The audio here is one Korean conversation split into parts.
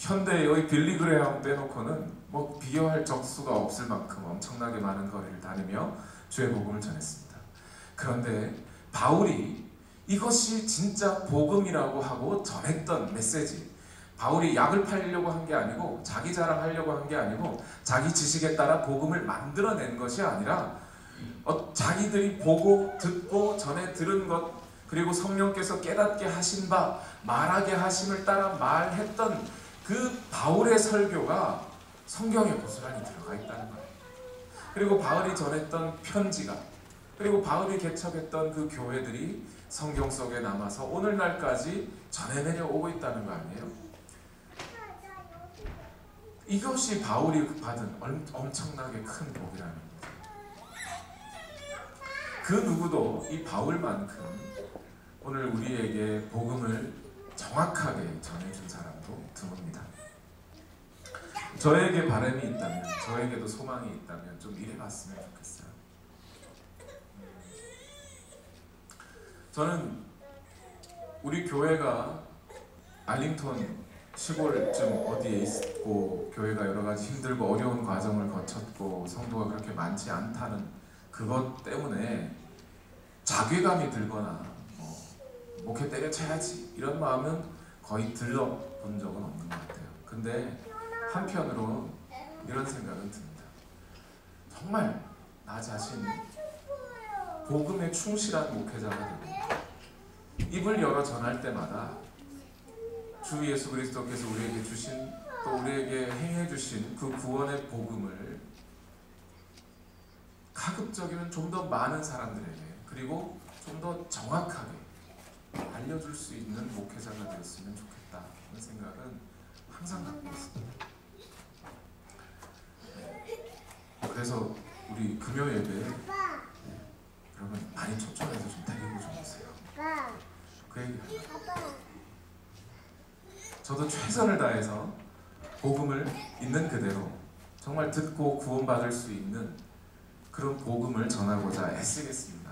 현대의 빌리 그레함 빼놓고는 뭐 비교할 적수가 없을 만큼 엄청나게 많은 거리를 다니며 주의 복음을 전했습니다. 그런데 바울이 이것이 진짜 복음이라고 하고 전했던 메시지, 바울이 약을 팔려고 한 게 아니고 자기 자랑하려고 한 게 아니고 자기 지식에 따라 복음을 만들어낸 것이 아니라 자기들이 보고 듣고 전해 들은 것, 그리고 성령께서 깨닫게 하신 바 말하게 하심을 따라 말했던 그 바울의 설교가 성경에 고스란히 들어가 있다는 거예요. 그리고 바울이 전했던 편지가, 그리고 바울이 개척했던 그 교회들이 성경 속에 남아서 오늘날까지 전해 내려오고 있다는 거 아니에요? 이것이 바울이 받은 엄청나게 큰 복이라는 거예요. 그 누구도 이 바울만큼 오늘 우리에게 복음을 정확하게 전해준 사람도 드뭅니다. 저에게 바람이 있다면, 저에게도 소망이 있다면 좀 이래봤으면 좋겠어요. 저는 우리 교회가 알링턴 시골쯤 어디에 있고 교회가 여러가지 힘들고 어려운 과정을 거쳤고 성도가 그렇게 많지 않다는 그것 때문에 자괴감이 들거나 목회 때려쳐야지 이런 마음은 거의 들어본 적은 없는 것 같아요. 근데 한편으로 이런 생각은 듭니다. 정말 나 자신이 복음에 충실한 목회자가 되고 입을 열어 전할 때마다 주 예수 그리스도께서 우리에게 주신, 또 우리에게 행해 주신 그 구원의 복음을 가급적이면 좀 더 많은 사람들에게, 그리고 좀 더 정확하게 알려줄 수 있는 목회자가 되었으면 좋겠다 하는 생각은 항상 갖고 있습니다. 그래서 우리 금요 예배 여러분 많이 초청해서 좀 데리고 좀 오세요. 그 얘기. 저도 최선을 다해서 복음을 있는 그대로 정말 듣고 구원받을 수 있는 그런 복음을 전하고자 애쓰겠습니다.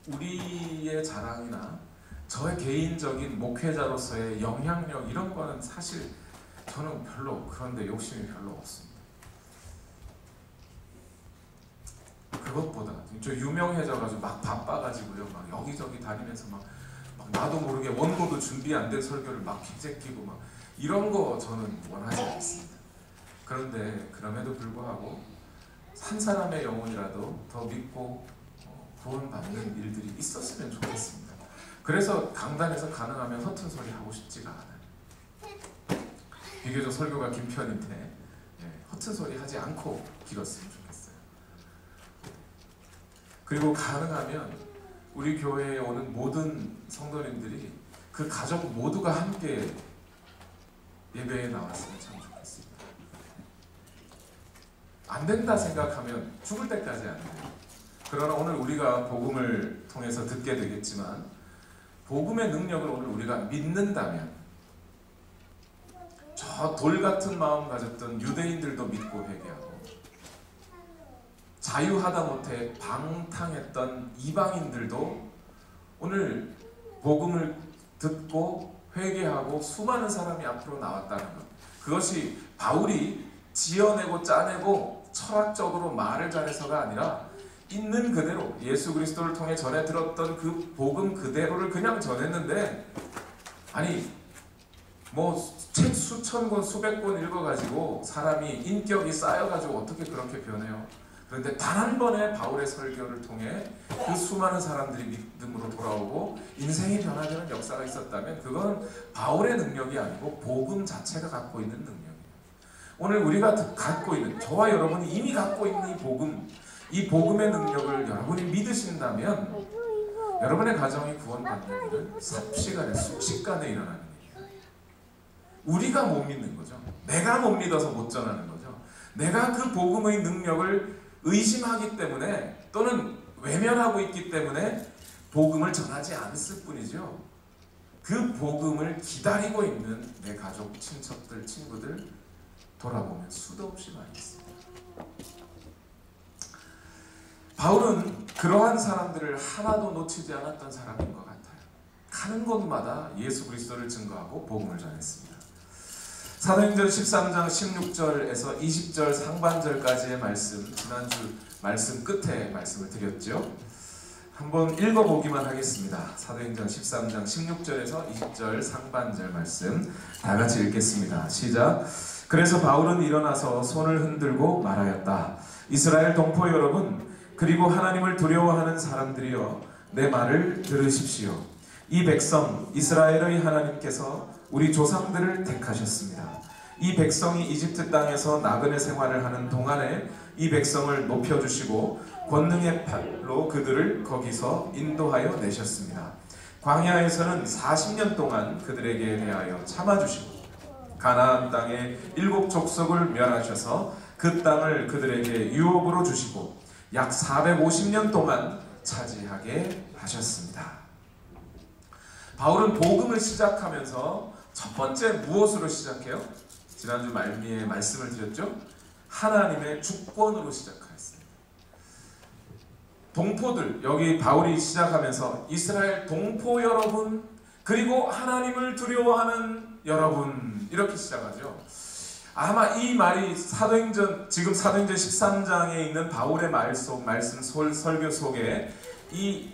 우리의 자랑이나 저의 개인적인 목회자로서의 영향력 이런 거는 사실 저는 별로 그런데 욕심이 별로 없습니다. 그것보다 저 유명해져가지고 막 바빠가지고요, 막 여기저기 다니면서 막 나도 모르게 원고도 준비 안 된 설교를 막 제끼고 막 이런 거 저는 원하지 않습니다. 그런데 그럼에도 불구하고 한 사람의 영혼이라도 더 믿고 구원받는 일들이 있었으면 좋겠습니다. 그래서 강단에서 가능하면 허튼 소리 하고 싶지가 않아요. 비교적 설교가 긴 편인데 허튼 소리 하지 않고 길었으면 좋겠어요. 그리고 가능하면 우리 교회에 오는 모든 성도님들이 그 가족 모두가 함께 예배에 나왔으면 참 좋겠습니다. 안 된다 생각하면 죽을 때까지 안 돼요. 그러나 오늘 우리가 복음을 통해서 듣게 되겠지만 복음의 능력을 오늘 우리가 믿는다면 저 돌 같은 마음 가졌던 유대인들도 믿고 회개하고 자유하다 못해 방탕했던 이방인들도 오늘 복음을 듣고 회개하고 수많은 사람이 앞으로 나왔다는 것, 그것이 바울이 지어내고 짜내고 철학적으로 말을 잘해서가 아니라 있는 그대로 예수 그리스도를 통해 전해 들었던 그 복음 그대로를 그냥 전했는데, 아니 뭐 책 수천 권 수백 권 읽어가지고 사람이 인격이 쌓여가지고 어떻게 그렇게 변해요? 그런데 단 한 번의 바울의 설교를 통해 그 수많은 사람들이 믿음으로 돌아오고 인생이 변화되는 역사가 있었다면 그건 바울의 능력이 아니고 복음 자체가 갖고 있는 능력이에요. 오늘 우리가 갖고 있는, 저와 여러분이 이미 갖고 있는 이 복음의 능력을 여러분이 믿으신다면 여러분의 가정이 구원받는 일은 삽시간에 순식간에 일어나는 일이에요. 우리가 못 믿는 거죠. 내가 못 믿어서 못 전하는 거죠. 내가 그 복음의 능력을 의심하기 때문에 또는 외면하고 있기 때문에 복음을 전하지 않았을 뿐이죠. 그 복음을 기다리고 있는 내 가족, 친척들, 친구들 돌아보면 수도 없이 많이 있습니다. 바울은 그러한 사람들을 하나도 놓치지 않았던 사람인 것 같아요. 가는 곳마다 예수 그리스도를 증거하고 복음을 전했습니다. 사도행전 13장 16절에서 20절 상반절까지의 말씀, 지난주 말씀 끝에 말씀을 드렸죠. 한번 읽어보기만 하겠습니다. 사도행전 13장 16절에서 20절 상반절 말씀 다 같이 읽겠습니다. 시작. 그래서 바울은 일어나서 손을 흔들고 말하였다. 이스라엘 동포 여러분, 그리고 하나님을 두려워하는 사람들이여, 내 말을 들으십시오. 이 백성 이스라엘의 하나님께서 우리 조상들을 택하셨습니다. 이 백성이 이집트 땅에서 나그네 생활을 하는 동안에 이 백성을 높여주시고 권능의 팔로 그들을 거기서 인도하여 내셨습니다. 광야에서는 40년 동안 그들에게 대하여 참아주시고 가나안 땅의 7 족속을 멸하셔서 그 땅을 그들에게 유업으로 주시고 약 450년 동안 차지하게 하셨습니다. 바울은 복음을 시작하면서 첫 번째 무엇으로 시작해요? 지난주 말미에 말씀을 드렸죠? 하나님의 주권으로 시작하였습니다. 동포들, 여기 바울이 시작하면서 이스라엘 동포 여러분, 그리고 하나님을 두려워하는 여러분, 이렇게 시작하죠. 아마 이 말이 지금 사도행전 13장에 있는 바울의 말씀 설교 속에 이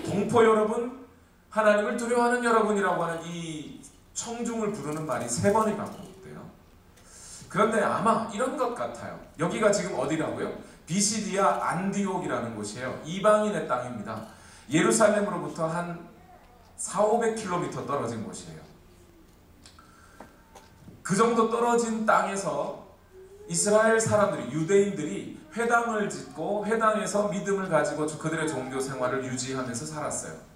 동포 여러분, 하나님을 두려워하는 여러분이라고 하는 이 청중을 부르는 말이 3번이 반복돼요. 그런데 아마 이런 것 같아요. 여기가 지금 어디라고요? 비시디아 안디옥이라는 곳이에요. 이방인의 땅입니다. 예루살렘으로부터 한 400-500km 떨어진 곳이에요. 그 정도 떨어진 땅에서 이스라엘 사람들이, 유대인들이 회당을 짓고 회당에서 믿음을 가지고 그들의 종교 생활을 유지하면서 살았어요.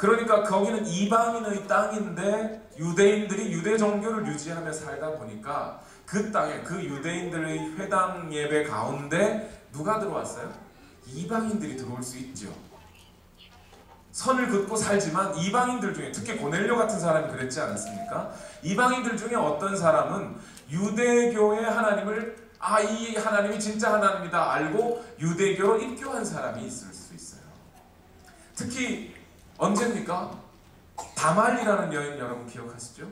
그러니까 거기는 이방인의 땅인데 유대인들이 유대 종교를 유지하며 살다 보니까 그 땅에 그 유대인들의 회당 예배 가운데 누가 들어왔어요? 이방인들이 들어올 수 있죠. 선을 긋고 살지만 이방인들 중에, 특히 고넬료 같은 사람이 그랬지 않았습니까? 이방인들 중에 어떤 사람은 유대교의 하나님을, 이 하나님이 진짜 하나님이다 알고 유대교로 입교한 사람이 있을 수 있어요. 특히 언제입니까? 다말이라는 여인 여러분 기억하시죠?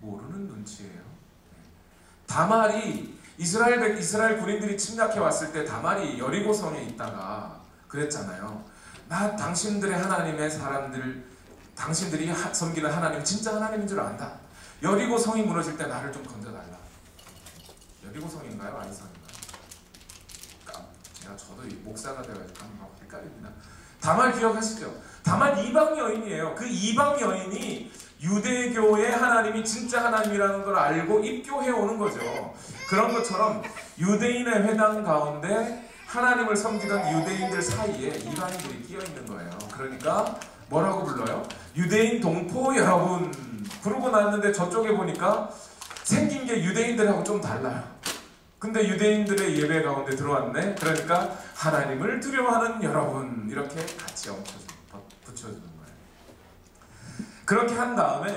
모르는 눈치예요. 다말이 이스라엘 군인들이 침략해 왔을 때 다말이 여리고성에 있다가 그랬잖아요. 나 당신들의 하나님의 사람들, 당신들이 섬기는 하나님 진짜 하나님인 줄 안다. 여리고성이 무너질 때 나를 좀 건져달라. 여리고성인가요? 아이성인가요? 저도 목사가 되어가지고 막 헷갈립니다. 다말 기억하시죠? 다말 이방 여인이에요. 그 이방 여인이 유대교의 하나님이 진짜 하나님이라는 걸 알고 입교해 오는 거죠. 그런 것처럼 유대인의 회당 가운데 하나님을 섬기던 유대인들 사이에 이방인들이 끼어 있는 거예요. 그러니까 뭐라고 불러요? 유대인 동포 여러분. 그러고 났는데 저쪽에 보니까 생긴 게 유대인들하고 좀 달라요. 근데 유대인들의 예배 가운데 들어왔네. 그러니까 하나님을 두려워하는 여러분, 이렇게 같이 붙여주는 거예요. 그렇게 한 다음에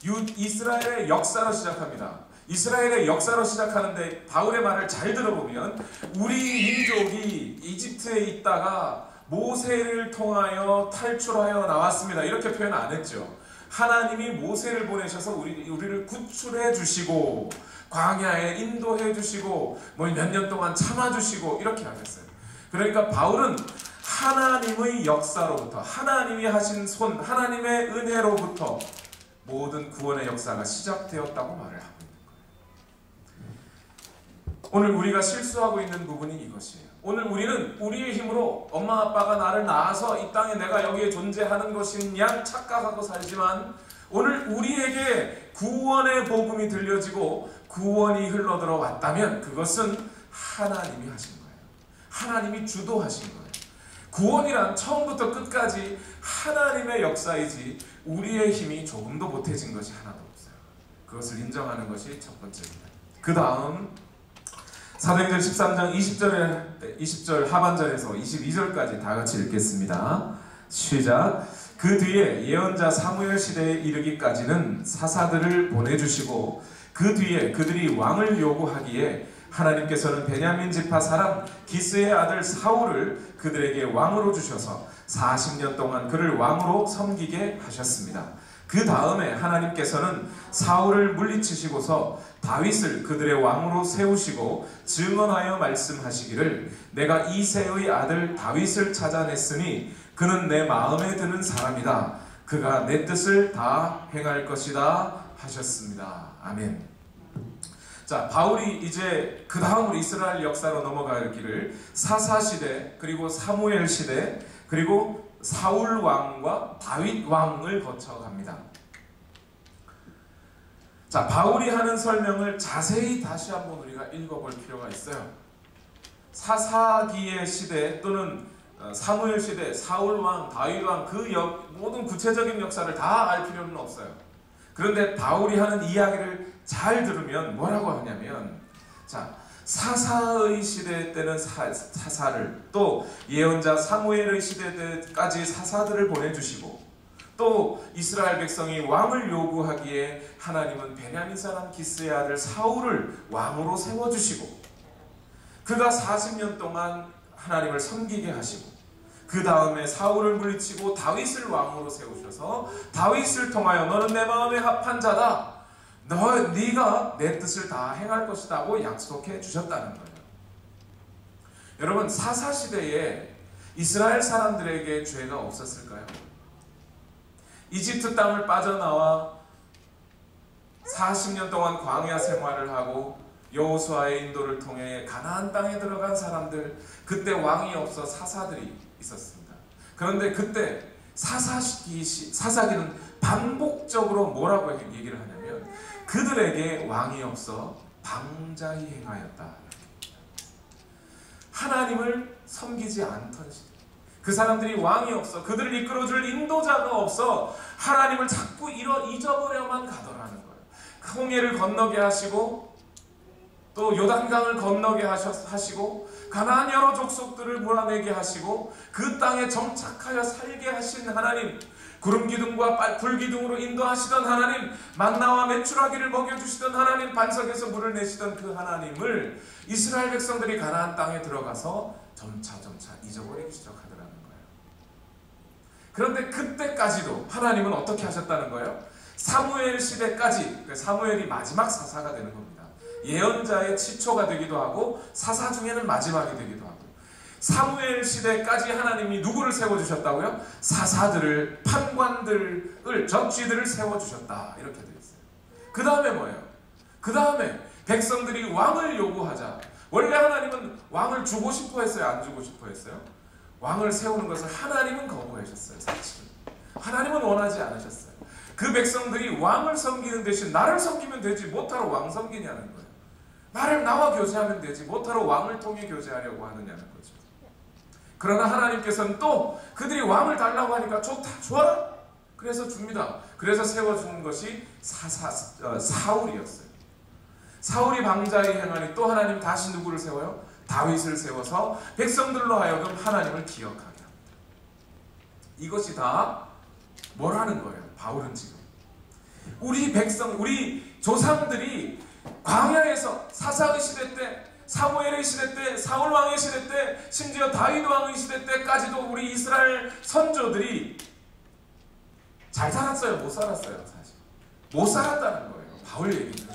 이스라엘의 역사로 시작합니다. 이스라엘의 역사로 시작하는데 바울의 말을 잘 들어보면 우리 민족이 이집트에 있다가 모세를 통하여 탈출하여 나왔습니다. 이렇게 표현 안 했죠. 하나님이 모세를 보내셔서 우리를 구출해 주시고 광야에 인도해 주시고 몇 년 동안 참아 주시고 이렇게 하셨어요. 그러니까 바울은 하나님의 역사로부터, 하나님이 하신 손, 하나님의 은혜로부터 모든 구원의 역사가 시작되었다고 말을 하고 있는 거예요. 오늘 우리가 실수하고 있는 부분이 이것이에요. 오늘 우리는 우리의 힘으로 엄마 아빠가 나를 낳아서 이 땅에 내가 여기에 존재하는 것인 양 착각하고 살지만, 오늘 우리에게 구원의 복음이 들려지고 구원이 흘러들어왔다면 그것은 하나님이 하신 거예요. 하나님이 주도하신 거예요. 구원이란 처음부터 끝까지 하나님의 역사이지 우리의 힘이 조금도 못해진 것이 하나도 없어요. 그것을 인정하는 것이 첫 번째입니다. 그 다음 사도행전 13장 20절 하반절에서 22절까지 다 같이 읽겠습니다. 시작. 그 뒤에 예언자 사무엘 시대에 이르기까지는 사사들을 보내주시고 그 뒤에 그들이 왕을 요구하기에 하나님께서는 베냐민 지파 사람 기스의 아들 사울을 그들에게 왕으로 주셔서 40년 동안 그를 왕으로 섬기게 하셨습니다. 그 다음에 하나님께서는 사울을 물리치시고서 다윗을 그들의 왕으로 세우시고 증언하여 말씀하시기를 내가 이새의 아들 다윗을 찾아냈으니 그는 내 마음에 드는 사람이다. 그가 내 뜻을 다 행할 것이다 하셨습니다. 아멘. 자, 바울이 이제 그 다음으로 이스라엘 역사로 넘어갈 길을 사사시대, 그리고 사무엘 시대, 그리고 사울 왕과 다윗 왕을 거쳐갑니다. 자, 바울이 하는 설명을 자세히 다시 한번 우리가 읽어볼 필요가 있어요. 사사기의 시대 또는 사무엘 시대, 사울 왕, 다윗 왕 그 모든 구체적인 역사를 다 알 필요는 없어요. 그런데 바울이 하는 이야기를 잘 들으면 뭐라고 하냐면, 자, 사사의 시대 때는 사사를, 또 예언자 사무엘의 시대 때까지 사사들을 보내주시고, 또 이스라엘 백성이 왕을 요구하기에 하나님은 베냐민 사람 기스의 아들 사울을 왕으로 세워주시고, 그가 40년 동안 하나님을 섬기게 하시고, 그 다음에 사울을 물리치고 다윗을 왕으로 세우셔서 다윗을 통하여 너는 내 마음에 합한 자다, 네가 내 뜻을 다 행할 것이라고 약속해 주셨다는 거예요. 여러분, 사사시대에 이스라엘 사람들에게 죄가 없었을까요? 이집트 땅을 빠져나와 40년 동안 광야 생활을 하고 여호수아의 인도를 통해 가나안 땅에 들어간 사람들, 그때 왕이 없어 사사들이 있었습니다. 그런데 그때 사사기는 반복적으로 뭐라고 얘기를 하냐면 그들에게 왕이 없어 방자히 행하였다. 하나님을 섬기지 않던 시대, 그 사람들이 왕이 없어, 그들을 이끌어줄 인도자가 없어 하나님을 자꾸 잊어버려만 가더라는 거예요. 홍해를 건너게 하시고 또 요단강을 건너게 하시고 가나안 여러 족속들을 몰아내게 하시고 그 땅에 정착하여 살게 하신 하나님, 구름기둥과 불기둥으로 인도하시던 하나님, 만나와 메추라기를 먹여주시던 하나님, 반석에서 물을 내시던 그 하나님을 이스라엘 백성들이 가나안 땅에 들어가서 점차 잊어버리기 시작하더라는 거예요. 그런데 그때까지도 하나님은 어떻게 하셨다는 거예요? 사무엘 시대까지, 사무엘이 마지막 사사가 되는 겁니다. 예언자의 시초가 되기도 하고 사사 중에는 마지막이 되기도 하고, 사무엘 시대까지 하나님이 누구를 세워주셨다고요? 사사들을, 판관들을, 적지들을 세워주셨다, 이렇게 되어 있어요. 그 다음에 뭐예요? 그 다음에 백성들이 왕을 요구하자, 원래 하나님은 왕을 주고 싶어 했어요? 안 주고 싶어 했어요? 왕을 세우는 것을 하나님은 거부하셨어요. 사실은 하나님은 원하지 않으셨어요. 그 백성들이 왕을 섬기는 대신 나를 섬기면 되지 못하러 왕 섬기냐는 거예요. 나와 교제하면 되지 못하러 왕을 통해 교제하려고 하느냐는 거죠. 그러나 하나님께서는 또 그들이 왕을 달라고 하니까 좋아라, 그래서 줍니다. 그래서 세워주는 것이 사울이었어요. 사울이 방자히 행하니 또 하나님 다시 누구를 세워요? 다윗을 세워서 백성들로 하여금 하나님을 기억하게 합니다. 이것이 다 뭐라는 거예요? 바울은 지금 우리 조상들이 광야에서 사사의 시대 때, 사무엘의 시대 때, 사울 왕의 시대 때, 심지어 다윗 왕의 시대 때까지도 우리 이스라엘 선조들이 잘 살았어요? 못 살았어요? 사실 못 살았다는 거예요. 바울 얘기는.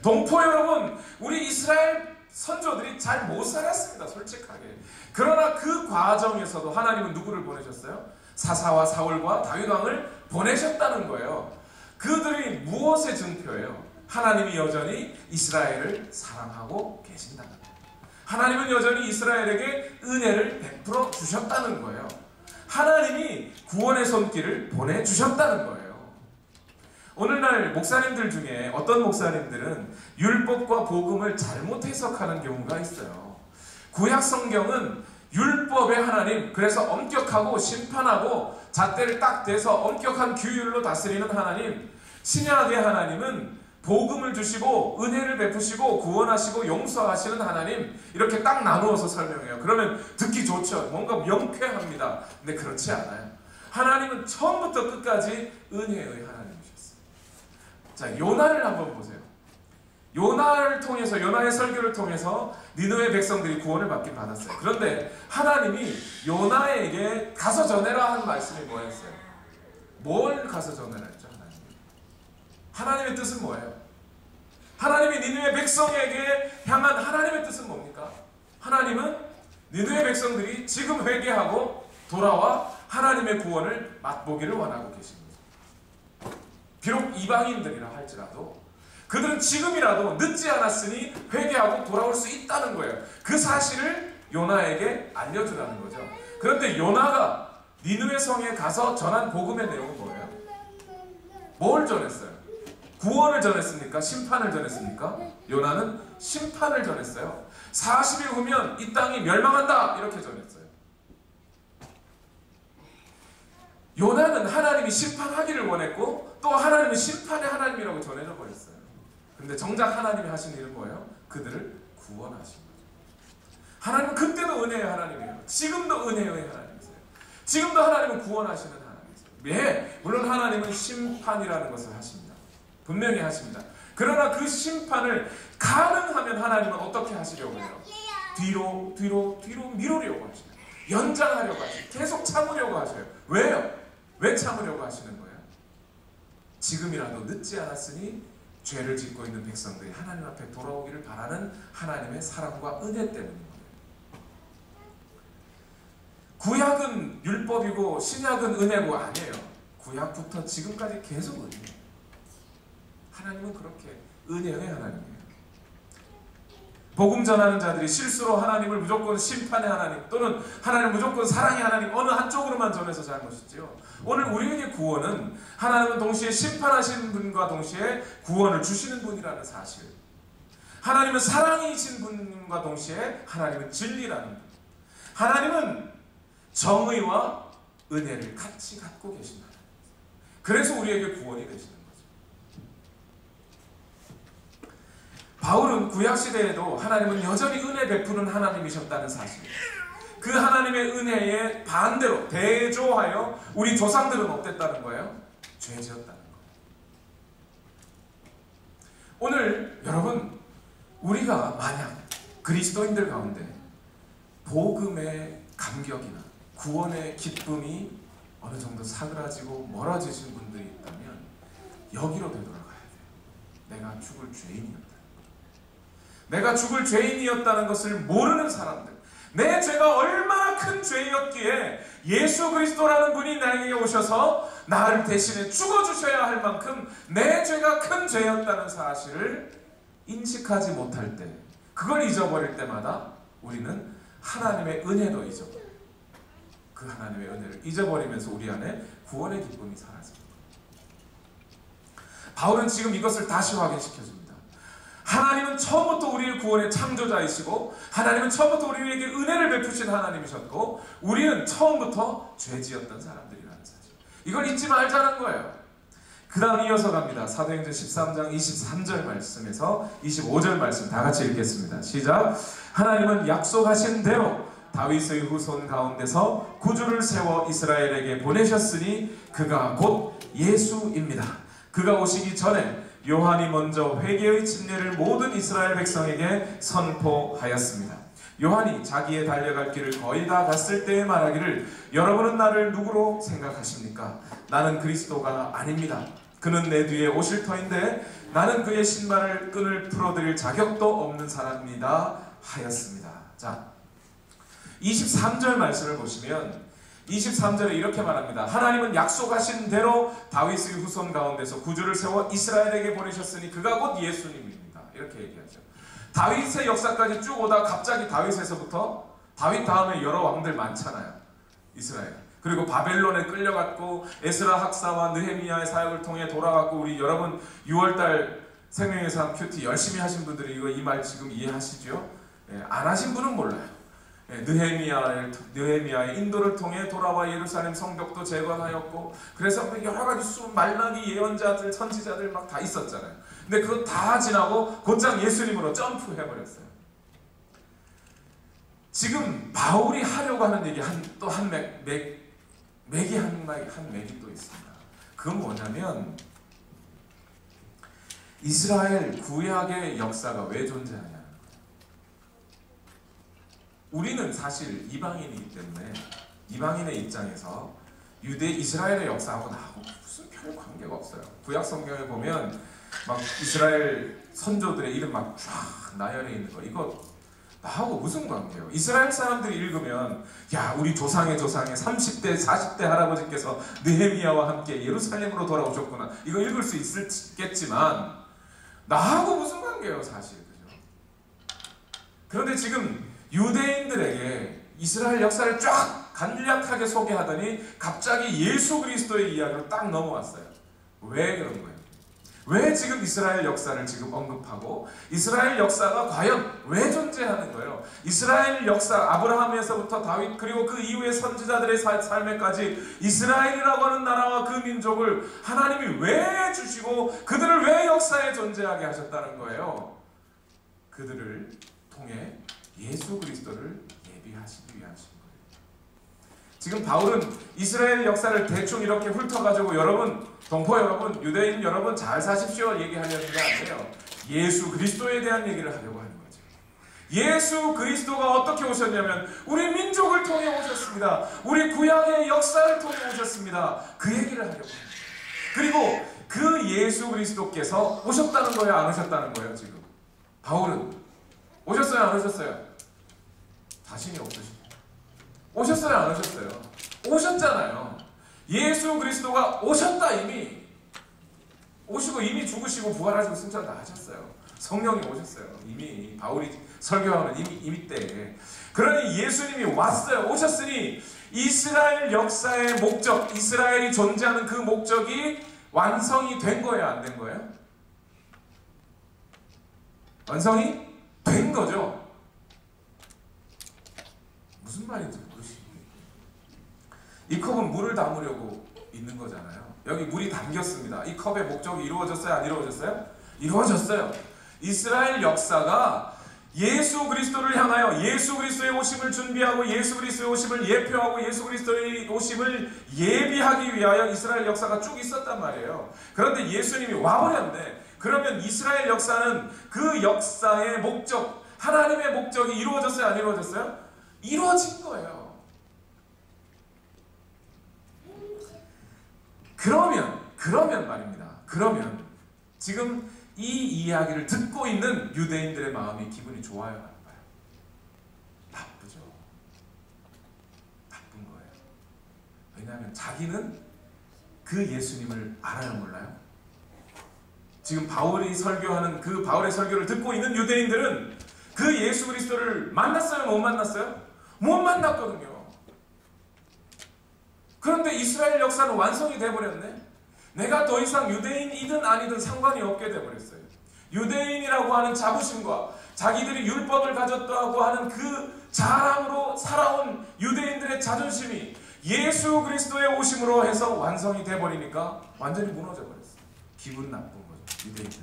동포 여러분, 우리 이스라엘 선조들이 잘 못 살았습니다, 솔직하게. 그러나 그 과정에서도 하나님은 누구를 보내셨어요? 사사와 사울과 다윗 왕을 보내셨다는 거예요. 그들이 무엇의 증표예요? 하나님이 여전히 이스라엘을 사랑하고 계신다는 거예요. 하나님은 여전히 이스라엘에게 은혜를 베풀어 주셨다는 거예요. 하나님이 구원의 손길을 보내주셨다는 거예요. 오늘날 목사님들 중에 어떤 목사님들은 율법과 복음을 잘못 해석하는 경우가 있어요. 구약 성경은 율법의 하나님, 그래서 엄격하고 심판하고 잣대를 딱 대서 엄격한 규율로 다스리는 하나님, 신약의 하나님은 복음을 주시고 은혜를 베푸시고 구원하시고 용서하시는 하나님, 이렇게 딱 나누어서 설명해요. 그러면 듣기 좋죠. 뭔가 명쾌합니다. 근데 그렇지 않아요. 하나님은 처음부터 끝까지 은혜의 하나님이셨어요. 자, 요나를 한번 보세요. 요나를 통해서, 요나의 설교를 통해서 니느웨 백성들이 구원을 받긴 받았어요. 그런데 하나님이 요나에게 가서 전해라 한 말씀이 뭐였어요? 뭘 가서 전해라 했죠? 하나님의 뜻은 뭐예요? 하나님이 니느웨 백성에게 향한 하나님의 뜻은 뭡니까? 하나님은 니느웨 백성들이 지금 회개하고 돌아와 하나님의 구원을 맛보기를 원하고 계십니다. 비록 이방인들이라 할지라도 그들은 지금이라도 늦지 않았으니 회개하고 돌아올 수 있다는 거예요. 그 사실을 요나에게 알려주라는 거죠. 그런데 요나가 니느웨 성에 가서 전한 복음의 내용은 뭐예요? 뭘 전했어요? 구원을 전했습니까? 심판을 전했습니까? 요나는 심판을 전했어요. 40일 후면 이 땅이 멸망한다 이렇게 전했어요. 요나는 하나님이 심판하기를 원했고 또 하나님은 심판의 하나님이라고 전해져 버렸어요. 근데 정작 하나님이 하신 일은 뭐예요? 그들을 구원하신 거죠. 하나님은 그때도 은혜의 하나님이에요. 지금도 은혜의 하나님이세요. 지금도 하나님은 구원하시는 하나님이세요. 예, 물론 하나님은 심판이라는 것을 하십니다. 분명히 하십니다. 그러나 그 심판을 가능하면 하나님은 어떻게 하시려고 해요? 뒤로 미루려고 하셔요. 연장하려고 하셔요. 계속 참으려고 하셔요. 왜요? 왜 참으려고 하시는 거예요? 지금이라도 늦지 않았으니 죄를 짓고 있는 백성들이 하나님 앞에 돌아오기를 바라는 하나님의 사랑과 은혜 때문인 거예요. 구약은 율법이고 신약은 은혜고 아니에요. 구약부터 지금까지 계속 은혜예요. 하나님은 그렇게 은혜의 하나님이에요. 복음 전하는 자들이 실수로 하나님을 무조건 심판의 하나님 또는 하나님 무조건 사랑의 하나님 어느 한쪽으로만 전해서 잘못이지요. 오늘 우리에게 구원은 하나님은 동시에 심판하시는 분과 동시에 구원을 주시는 분이라는 사실, 하나님은 사랑이신 분과 동시에 하나님은 진리라는 분, 하나님은 정의와 은혜를 같이 갖고 계신 하나님. 그래서 우리에게 구원이 되시는 거죠. 바울은 구약시대에도 하나님은 여전히 은혜 베푸는 하나님이셨다는 사실, 그 하나님의 은혜에 반대로 대조하여 우리 조상들은 어땠다는 거예요? 죄지었다는 거예요. 오늘 여러분, 우리가 만약 그리스도인들 가운데 복음의 감격이나 구원의 기쁨이 어느 정도 사그라지고 멀어지신 분들이 있다면 여기로 되돌아가야 돼요. 내가 죽을 죄인이었다. 내가 죽을 죄인이었다는 것을 모르는 사람들, 내 죄가 얼마나 큰 죄였기에 예수 그리스도라는 분이 나에게 오셔서 나를 대신에 죽어주셔야 할 만큼 내 죄가 큰 죄였다는 사실을 인식하지 못할 때, 그걸 잊어버릴 때마다 우리는 하나님의 은혜도 잊어버려요. 그 하나님의 은혜를 잊어버리면서 우리 안에 구원의 기쁨이 사라집니다. 바울은 지금 이것을 다시 확인시켜줍니다. 하나님은 처음부터 우리의 구원의 창조자이시고 하나님은 처음부터 우리에게 은혜를 베푸신 하나님이셨고 우리는 처음부터 죄지었던 사람들이라는 사실, 이걸 잊지 말자는 거예요. 그 다음 이어서 갑니다. 사도행전 13장 23절 말씀에서 25절 말씀 다 같이 읽겠습니다. 시작. 하나님은 약속하신 대로 다윗의 후손 가운데서 구주를 세워 이스라엘에게 보내셨으니 그가 곧 예수입니다. 그가 오시기 전에 요한이 먼저 회개의 침례를 모든 이스라엘 백성에게 선포하였습니다. 요한이 자기의 달려갈 길을 거의 다 갔을 때에 말하기를 여러분은 나를 누구로 생각하십니까? 나는 그리스도가 아닙니다. 그는 내 뒤에 오실 터인데 나는 그의 신발을 끈을 풀어드릴 자격도 없는 사람입니다 하였습니다. 자, 23절 말씀을 보시면 23절에 이렇게 말합니다. 하나님은 약속하신 대로 다윗의 후손 가운데서 구주를 세워 이스라엘에게 보내셨으니 그가 곧 예수님입니다. 이렇게 얘기하죠. 다윗의 역사까지 쭉 오다 갑자기 다윗에서부터, 다윗 다음에 여러 왕들 많잖아요. 이스라엘. 그리고 바벨론에 끌려갔고 에스라 학사와 느헤미야의 사역을 통해 돌아갔고, 우리 여러분 6월달 생명의 삶 큐티 열심히 하신 분들이 이 말 지금 이해하시죠? 안 하신 분은 몰라요. 느헤미야의 인도를 통해 돌아와 예루살렘 성벽도 재건하였고, 그래서 여러 가지 말라기 예언자들, 선지자들 막 다 있었잖아요. 근데 그거 다 지나고 곧장 예수님으로 점프해버렸어요. 지금 바울이 하려고 하는 얘기 또 한 맥이 또 있습니다. 그건 뭐냐면 이스라엘 구약의 역사가 왜 존재하냐는 거예요. 우리는 사실 이방인이기 때문에 이방인의 입장에서 유대 이스라엘의 역사하고 나하고 무슨 별 관계가 없어요. 구약 성경에 보면 막 이스라엘 선조들의 이름 막 쫙 나열해 있는 거, 이거 나하고 무슨 관계예요? 이스라엘 사람들이 읽으면 야, 우리 조상의 30대 40대 할아버지께서 느헤미야와 함께 예루살렘으로 돌아오셨구나, 이거 읽을 수 있겠지만 나하고 무슨 관계예요 사실, 그죠? 그런데 지금 유대인들에게 이스라엘 역사를 쫙 간략하게 소개하더니 갑자기 예수 그리스도의 이야기로 딱 넘어왔어요. 왜 그런 거예요? 왜 지금 이스라엘 역사를 지금 언급하고 이스라엘 역사가 과연 왜 존재하는 거예요? 이스라엘 역사, 아브라함에서부터 다윗, 그리고 그 이후의 선지자들의 삶에까지 이스라엘이라고 하는 나라와 그 민족을 하나님이 왜 주시고 그들을 왜 역사에 존재하게 하셨다는 거예요? 그들을 통해 예수 그리스도를 예비하시기 위하신 거예요. 지금 바울은 이스라엘 역사를 대충 이렇게 훑어가지고 여러분, 동포 여러분, 유대인 여러분 잘 사십시오 얘기하려는 게 아니에요. 예수 그리스도에 대한 얘기를 하려고 하는 거죠. 예수 그리스도가 어떻게 오셨냐면 우리 민족을 통해 오셨습니다. 우리 구약의 역사를 통해 오셨습니다. 그 얘기를 하려고 합니다. 그리고 그 예수 그리스도께서 오셨다는 거예요, 안 오셨다는 거예요? 지금 바울은 오셨어요, 안 오셨어요? 자신이 없으시죠. 오셨어요, 안 오셨어요? 오셨잖아요. 예수 그리스도가 오셨다. 이미 오시고 이미 죽으시고 부활하시고 승천 다 하셨어요. 성령이 오셨어요. 이미 바울이 설교하는 이미 때에. 그러니 예수님이 왔어요. 오셨으니 이스라엘 역사의 목적, 이스라엘이 존재하는 그 목적이 완성이 된 거예요, 안 된 거예요? 완성이 된 거죠. 무슨 말인지 모르시겠어요. 이 컵은 물을 담으려고 있는 거잖아요. 여기 물이 담겼습니다. 이 컵의 목적이 이루어졌어요, 안 이루어졌어요? 이루어졌어요. 이스라엘 역사가 예수 그리스도를 향하여 예수 그리스도의 오심을 준비하고 예수 그리스도의 오심을 예표하고 예수 그리스도의 오심을 예비하기 위하여 이스라엘 역사가 쭉 있었단 말이에요. 그런데 예수님이 와버렸네. 그러면 이스라엘 역사는 그 역사의 목적, 하나님의 목적이 이루어졌어요, 안 이루어졌어요? 이루어진 거예요. 그러면 말입니다. 그러면 지금 이 이야기를 듣고 있는 유대인들의 마음이 기분이 좋아요, 나빠요? 나쁘죠. 나쁜 거예요. 왜냐하면 자기는 그 예수님을 알아요, 몰라요? 지금 바울이 설교하는 그 바울의 설교를 듣고 있는 유대인들은 그 예수 그리스도를 만났어요, 못 만났어요? 못 만났거든요. 그런데 이스라엘 역사는 완성이 돼버렸네. 내가 더 이상 유대인이든 아니든 상관이 없게 돼버렸어요. 유대인이라고 하는 자부심과 자기들이 율법을 가졌다고 하는 그 자랑으로 살아온 유대인들의 자존심이 예수 그리스도의 오심으로 해서 완성이 돼버리니까 완전히 무너져 버렸어요. 기분 나쁜 거죠, 유대인들.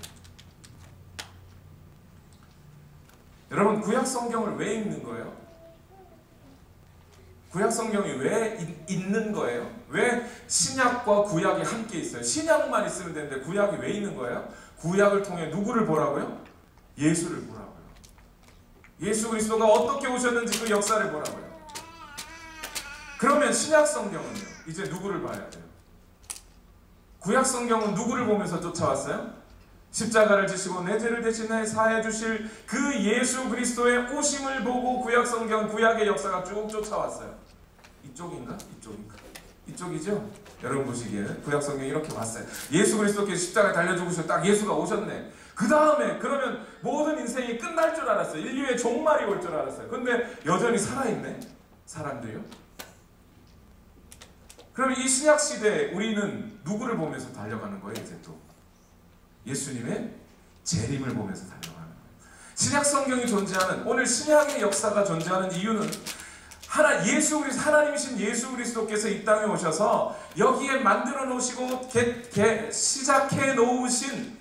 여러분, 구약 성경을 왜 읽는 거예요? 구약 성경이 왜 있는 거예요? 왜 신약과 구약이 함께 있어요? 신약만 있으면 되는데 구약이 왜 있는 거예요? 구약을 통해 누구를 보라고요? 예수를 보라고요. 예수 그리스도가 어떻게 오셨는지 그 역사를 보라고요. 그러면 신약 성경은요? 이제 누구를 봐야 돼요? 구약 성경은 누구를 보면서 쫓아왔어요? 십자가를 지시고 내 죄를 대신해 사해 주실 그 예수 그리스도의 오심을 보고 구약 성경, 구약의 역사가 쭉 쫓아왔어요. 이쪽인가? 이쪽인가? 이쪽이죠? 여러분 보시기에는 구약 성경이 이렇게 왔어요. 예수 그리스도께서 십자가에 달려 죽으셔서 딱 예수가 오셨네. 그 다음에 그러면 모든 인생이 끝날 줄 알았어요. 인류의 종말이 올 줄 알았어요. 근데 여전히 살아있네, 사람들이요. 그러면 이 신약 시대에 우리는 누구를 보면서 달려가는 거예요? 이제 또 예수님의 재림을 보면서 달려가는 거예요. 신약 성경이 존재하는, 오늘 신약의 역사가 존재하는 이유는 하나님이신 예수 그리스도께서 이 땅에 오셔서 여기에 만들어 놓으시고 시작해 놓으신,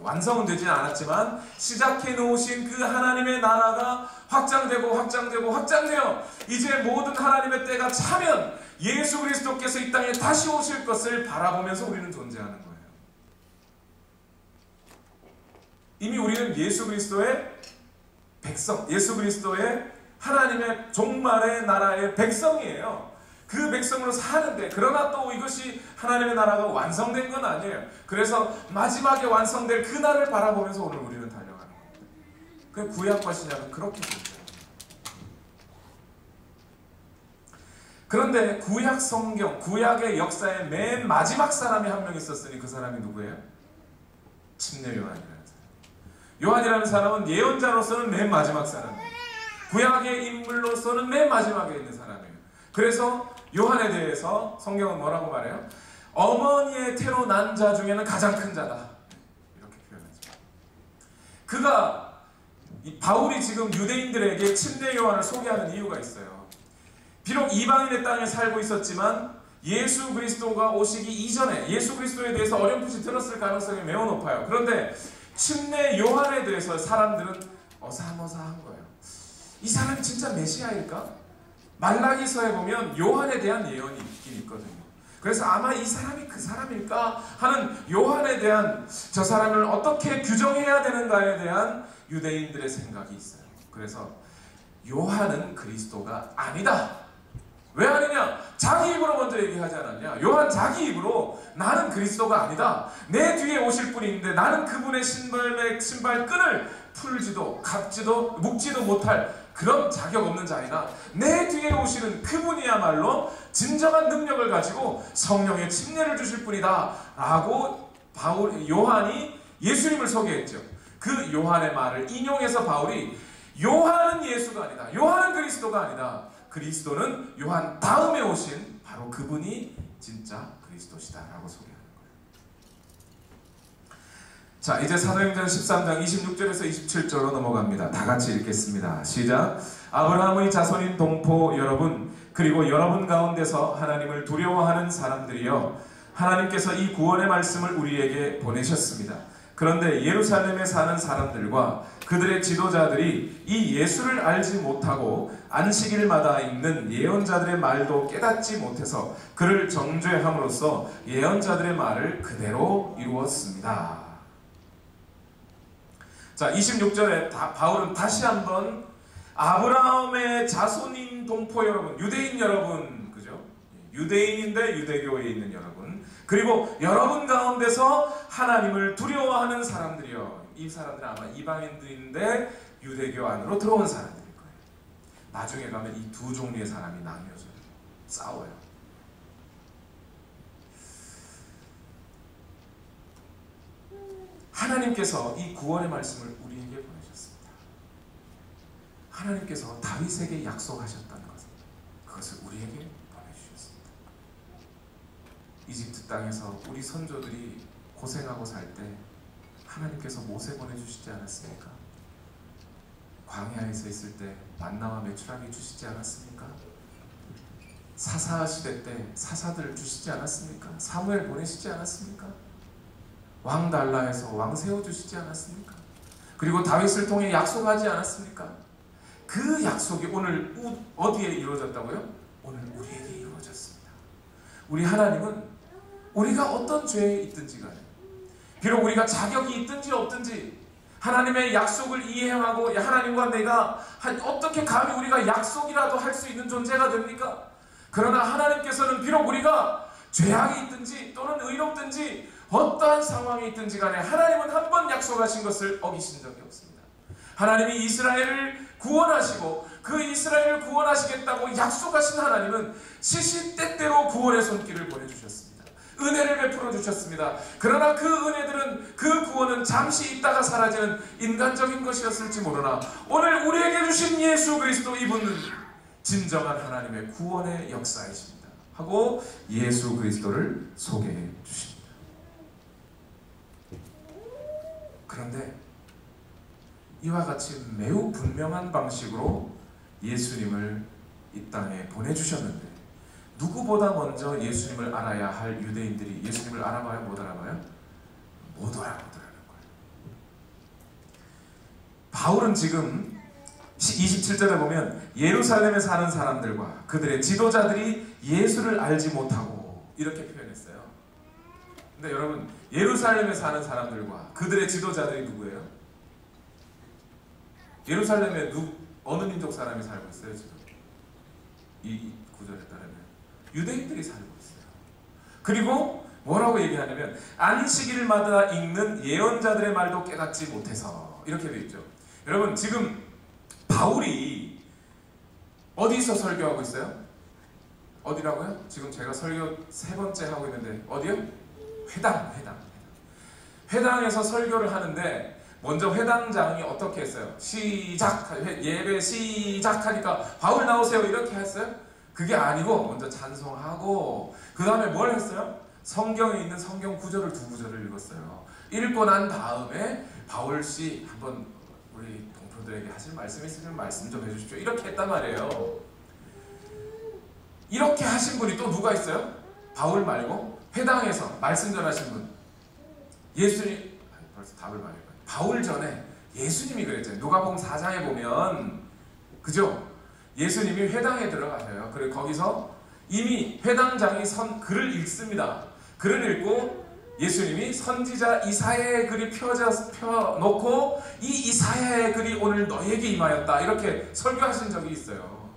완성은 되지는 않았지만 시작해 놓으신 그 하나님의 나라가 확장되어 이제 모든 하나님의 때가 차면 예수 그리스도께서 이 땅에 다시 오실 것을 바라보면서 우리는 존재하는 거예요. 이미 우리는 예수 그리스도의 백성, 예수 그리스도의 하나님의 종말의 나라의 백성이에요. 그 백성으로 사는데, 그러나 또 이것이 하나님의 나라가 완성된 건 아니에요. 그래서 마지막에 완성될 그날을 바라보면서 오늘 우리는 달려가는 겁니다. 그 구약과 신약은 그렇게 보죠. 그런데 구약 성경, 구약의 역사의 맨 마지막 사람이 한 명 있었으니 그 사람이 누구예요? 침례 요한이라는 사람. 요한이라는 사람은 예언자로서는 맨 마지막 사람이에요. 구약의 인물로서는 맨 마지막에 있는 사람이에요. 그래서 요한에 대해서 성경은 뭐라고 말해요? 어머니의 태로 난 자 중에는 가장 큰 자다. 이렇게 표현하죠. 그가, 바울이 지금 유대인들에게 침례 요한을 소개하는 이유가 있어요. 비록 이방인의 땅에 살고 있었지만 예수 그리스도가 오시기 이전에 예수 그리스도에 대해서 어렴풋이 들었을 가능성이 매우 높아요. 그런데 침례 요한에 대해서 사람들은 어사머사한 거예요. 이 사람이 진짜 메시아일까? 말라기서에 보면 요한에 대한 예언이 있긴 있거든요. 그래서 아마 이 사람이 그 사람일까 하는 요한에 대한, 저 사람을 어떻게 규정해야 되는가에 대한 유대인들의 생각이 있어요. 그래서 요한은 그리스도가 아니다. 왜 아니냐? 자기 입으로 먼저 얘기하지 않았냐? 요한 자기 입으로 나는 그리스도가 아니다. 내 뒤에 오실 분이 있는데 나는 그분의 신발끈을 풀지도 갑지도 묶지도 못할 그런 자격 없는 자이나 내 뒤에 오시는 그분이야말로 진정한 능력을 가지고 성령의 침례를 주실 분이다 라고 요한이 예수님을 소개했죠. 그 요한의 말을 인용해서 바울이 요한은 예수가 아니다. 요한은 그리스도가 아니다. 그리스도는 요한 다음에 오신 바로 그분이 진짜 그리스도시다 라고 소개하는 거예요. 자, 이제 사도행전 13장 26절에서 27절로 넘어갑니다. 다 같이 읽겠습니다. 시작. 아브라함의 자손인 동포 여러분, 그리고 여러분 가운데서 하나님을 두려워하는 사람들이여, 하나님께서 이 구원의 말씀을 우리에게 보내셨습니다. 그런데 예루살렘에 사는 사람들과 그들의 지도자들이 이 예수를 알지 못하고 안식일마다 있는 예언자들의 말도 깨닫지 못해서 그를 정죄함으로써 예언자들의 말을 그대로 이루었습니다. 자, 26절에 바울은 다시 한번 아브라함의 자손인 동포 여러분, 유대인 여러분, 그죠? 유대인인데 유대교에 있는 여러분, 그리고 여러분 가운데서 하나님을 두려워하는 사람들이요. 이 사람들은 아마 이방인들인데 유대교 안으로 들어온 사람들일 거예요. 나중에 가면 이 두 종류의 사람이 나뉘어져요. 싸워요. 하나님께서 이 구원의 말씀을 우리에게 보내셨습니다. 하나님께서 다윗에게 약속하셨다는 그것을 우리에게 보내주셨습니다. 이집트 땅에서 우리 선조들이 고생하고 살 때 하나님께서 모세 보내주시지 않았습니까? 광야에서 있을 때 만나와 메추라기 주시지 않았습니까? 사사 시대 때 사사들 주시지 않았습니까? 사무엘 보내시지 않았습니까? 왕 달라해서 왕 세워주시지 않았습니까? 그리고 다윗을 통해 약속하지 않았습니까? 그 약속이 오늘 어디에 이루어졌다고요? 오늘 우리에게 이루어졌습니다. 우리 하나님은 우리가 어떤 죄에 있든지 간에, 비록 우리가 자격이 있든지 없든지 하나님의 약속을 이해하고, 하나님과 내가 어떻게 감히 우리가 약속이라도 할 수 있는 존재가 됩니까? 그러나 하나님께서는 비록 우리가 죄악이 있든지 또는 의롭든지 어떠한 상황이 있든지 간에 하나님은 한 번 약속하신 것을 어기신 적이 없습니다. 하나님이 이스라엘을 구원하시고 그 이스라엘을 구원하시겠다고 약속하신 하나님은 시시때때로 구원의 손길을 보내주셨습니다. 은혜를 베풀어 주셨습니다. 그러나 그 은혜들은, 그 구원은 잠시 있다가 사라지는 인간적인 것이었을지 모르나 오늘 우리에게 주신 예수 그리스도, 이분은 진정한 하나님의 구원의 역사이십니다 하고 예수 그리스도를 소개해 주십니다. 그런데 이와 같이 매우 분명한 방식으로 예수님을 이 땅에 보내주셨는데 누구보다 먼저 예수님을 알아야 할 유대인들이 예수님을 알아봐요? 못 알아봐요? 못 알아보더라는 거예요. 바울은 지금 27절에 보면 예루살렘에 사는 사람들과 그들의 지도자들이 예수를 알지 못하고 이렇게 표현했어요. 근데 여러분, 예루살렘에 사는 사람들과 그들의 지도자들이 누구예요? 예루살렘에 어느 민족 사람이 살고 있어요 지금? 이 구절에 따르면 유대인들이 살고 있어요. 그리고 뭐라고 얘기하냐면 안식일마다 읽는 예언자들의 말도 깨닫지 못해서, 이렇게 되어 있죠. 여러분 지금 바울이 어디서 설교하고 있어요? 어디라고요? 지금 제가 설교 3번째 하고 있는데 어디요? 회당에서 설교를 하는데 먼저 회당장이 어떻게 했어요? 예배 시작하니까 바울 나오세요 이렇게 했어요? 그게 아니고 먼저 찬송하고 그 다음에 뭘 했어요? 성경에 있는 성경 구절을 2구절을 읽었어요. 읽고 난 다음에 바울씨 한번 우리 동포들에게 하실 말씀이 있으면 말씀 좀 해주십시오 이렇게 했단 말이에요. 이렇게 하신 분이 또 누가 있어요? 바울 말고 회당에서 말씀 전하신 분, 예수님, 벌써 답을 말해요. 바울 전에 예수님이 그랬잖아요. 누가복음 4장에 보면, 그죠? 예수님이 회당에 들어가셔요. 그리고 거기서 이미 회당장이 글을 읽습니다. 글을 읽고 예수님이 선지자 이사야의 글이 펴놓고 이 이사야의 글이 오늘 너에게 임하였다 이렇게 설교하신 적이 있어요.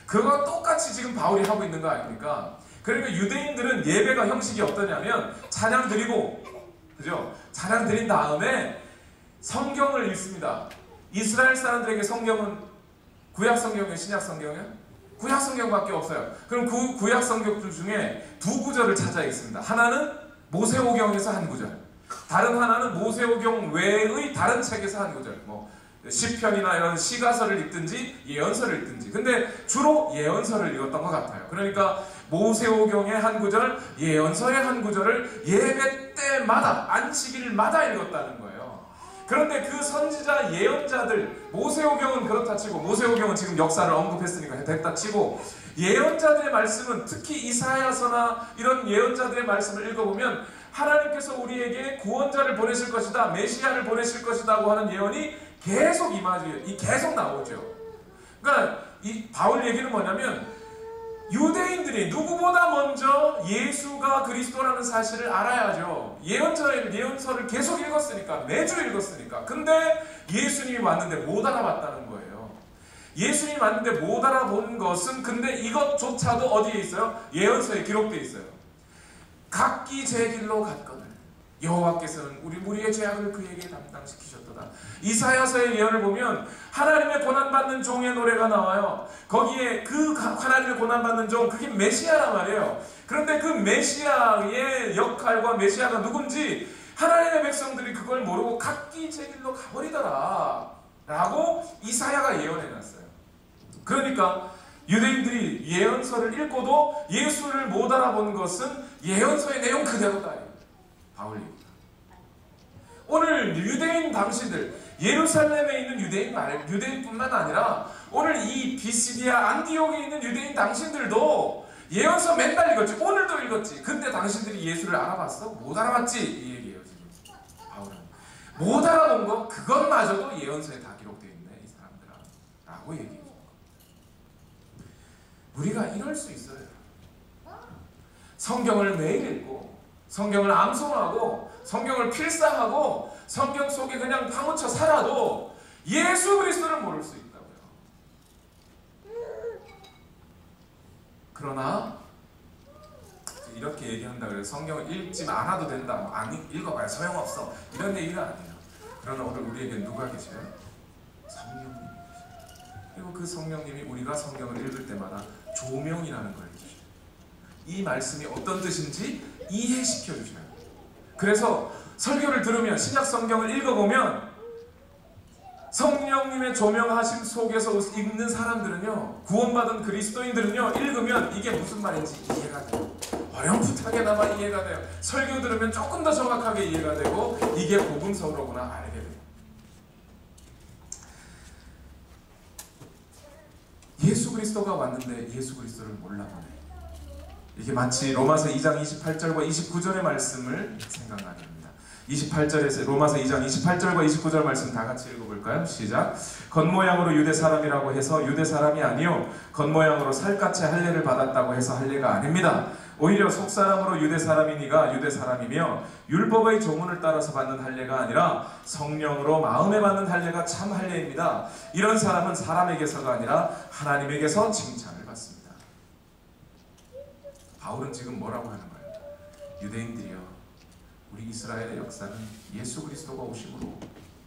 그거와 똑같이 지금 바울이 하고 있는 거 아닙니까? 그러니까 유대인들은 예배가 형식이 어떠냐면 찬양 드리고, 그죠? 찬양 드린 다음에 성경을 읽습니다. 이스라엘 사람들에게 성경은 구약 성경이에요? 신약 성경이에요? 구약 성경밖에 없어요. 그럼 그 구약 성경 중에 2구절을 찾아 읽습니다. 하나는 모세오경에서 한 구절, 다른 하나는 모세오경 외의 다른 책에서 한 구절, 뭐 시편이나 이런 시가서를 읽든지 예언서를 읽든지. 근데 주로 예언서를 읽었던 것 같아요. 그러니까 모세오경의 한 구절, 예언서의 한 구절을 예배 때마다 안식일마다 읽었다는 거예요. 그런데 그 선지자 예언자들, 모세오경은 그렇다 치고, 모세오경은 지금 역사를 언급했으니까 됐다 치고, 예언자들의 말씀은 특히 이사야서나 이런 예언자들의 말씀을 읽어보면 하나님께서 우리에게 구원자를 보내실 것이다, 메시아를 보내실 것이다고 하는 예언이 계속 계속 나오죠. 그러니까 이 바울 얘기는 뭐냐면 유대인들이 누구보다 먼저 예수가 그리스도라는 사실을 알아야죠. 예언서를 계속 읽었으니까, 매주 읽었으니까. 근데 예수님이 왔는데 못 알아봤다는 거예요. 예수님이 왔는데 못 알아본 것은, 근데 이것조차도 어디에 있어요? 예언서에 기록되어 있어요. 각기 제 길로 갔거늘 여호와께서는 우리의 죄악을 그에게 담당시키셨도다. 이사야서의 예언을 보면 하나님의 고난받는 종의 노래가 나와요. 거기에 그 하나님의 고난받는 종, 그게 메시아란 말이에요. 그런데 그 메시아의 역할과 메시아가 누군지 하나님의 백성들이 그걸 모르고 각기 제 길로 가버리더라 라고 이사야가 예언해놨어요. 그러니까 유대인들이 예언서를 읽고도 예수를 못 알아본 것은 예언서의 내용 그대로다. 바울입니다. 오늘 유대인 당시들, 예루살렘에 있는 유대인뿐만 아니라 오늘 이 비시디아 안디옥에 있는 유대인 당신들도 예언서 맨날 읽었지. 오늘도 읽었지. 근데 당신들이 예수를 알아봤어? 못 알아봤지? 이 얘기예요 지금 바울은. 못 알아본 거 그것마저도 예언서에 다 기록되어 있네 이 사람들아 라고 얘기해요. 우리가 이럴 수 있어요. 성경을 매일 읽고 성경을 암송하고 성경을 필사하고 성경 속에 그냥 파묻혀 살아도 예수 그리스도를 모를 수 있다고요. 그러나 이렇게 얘기한다 그래서 성경을 읽지 않아도 된다, 안 읽어봐야 소용없어, 이런 얘기가 아니에요. 그러나 오늘 우리에게 누가 계셔요? 성령님이 계셔요. 그리고 그 성령님이 우리가 성경을 읽을 때마다 조명이라는 걸 해주셔요. 이 말씀이 어떤 뜻인지 이해시켜 주셔요. 그래서 설교를 들으면, 신약 성경을 읽어보면 성령님의 조명하심 속에서 읽는 사람들은요, 구원받은 그리스도인들은요, 읽으면 이게 무슨 말인지 이해가 돼요. 어렴풋하게나마 이해가 돼요. 설교 들으면 조금 더 정확하게 이해가 되고 이게 복음서로구나 알게 돼요. 예수 그리스도가 왔는데 예수 그리스도를 몰라보네. 이게 마치 로마서 2장 28절과 29절의 말씀을 생각나게 합니다. 28절에서 로마서 2장 28절과 29절 말씀 다 같이 읽어볼까요? 시작. 겉모양으로 유대 사람이라고 해서 유대 사람이 아니요 겉모양으로 살갗의 할례를 받았다고 해서 할례가 아닙니다. 오히려 속사람으로 유대 사람이니가 유대 사람이며 율법의 조문을 따라서 받는 할례가 아니라 성령으로 마음에 받는 할례가 참 할례입니다. 이런 사람은 사람에게서가 아니라 하나님에게서 칭찬을 받습니다. 바울은 지금 뭐라고 하는 거예요? 유대인들이여, 우리 이스라엘의 역사는 예수 그리스도가 오심으로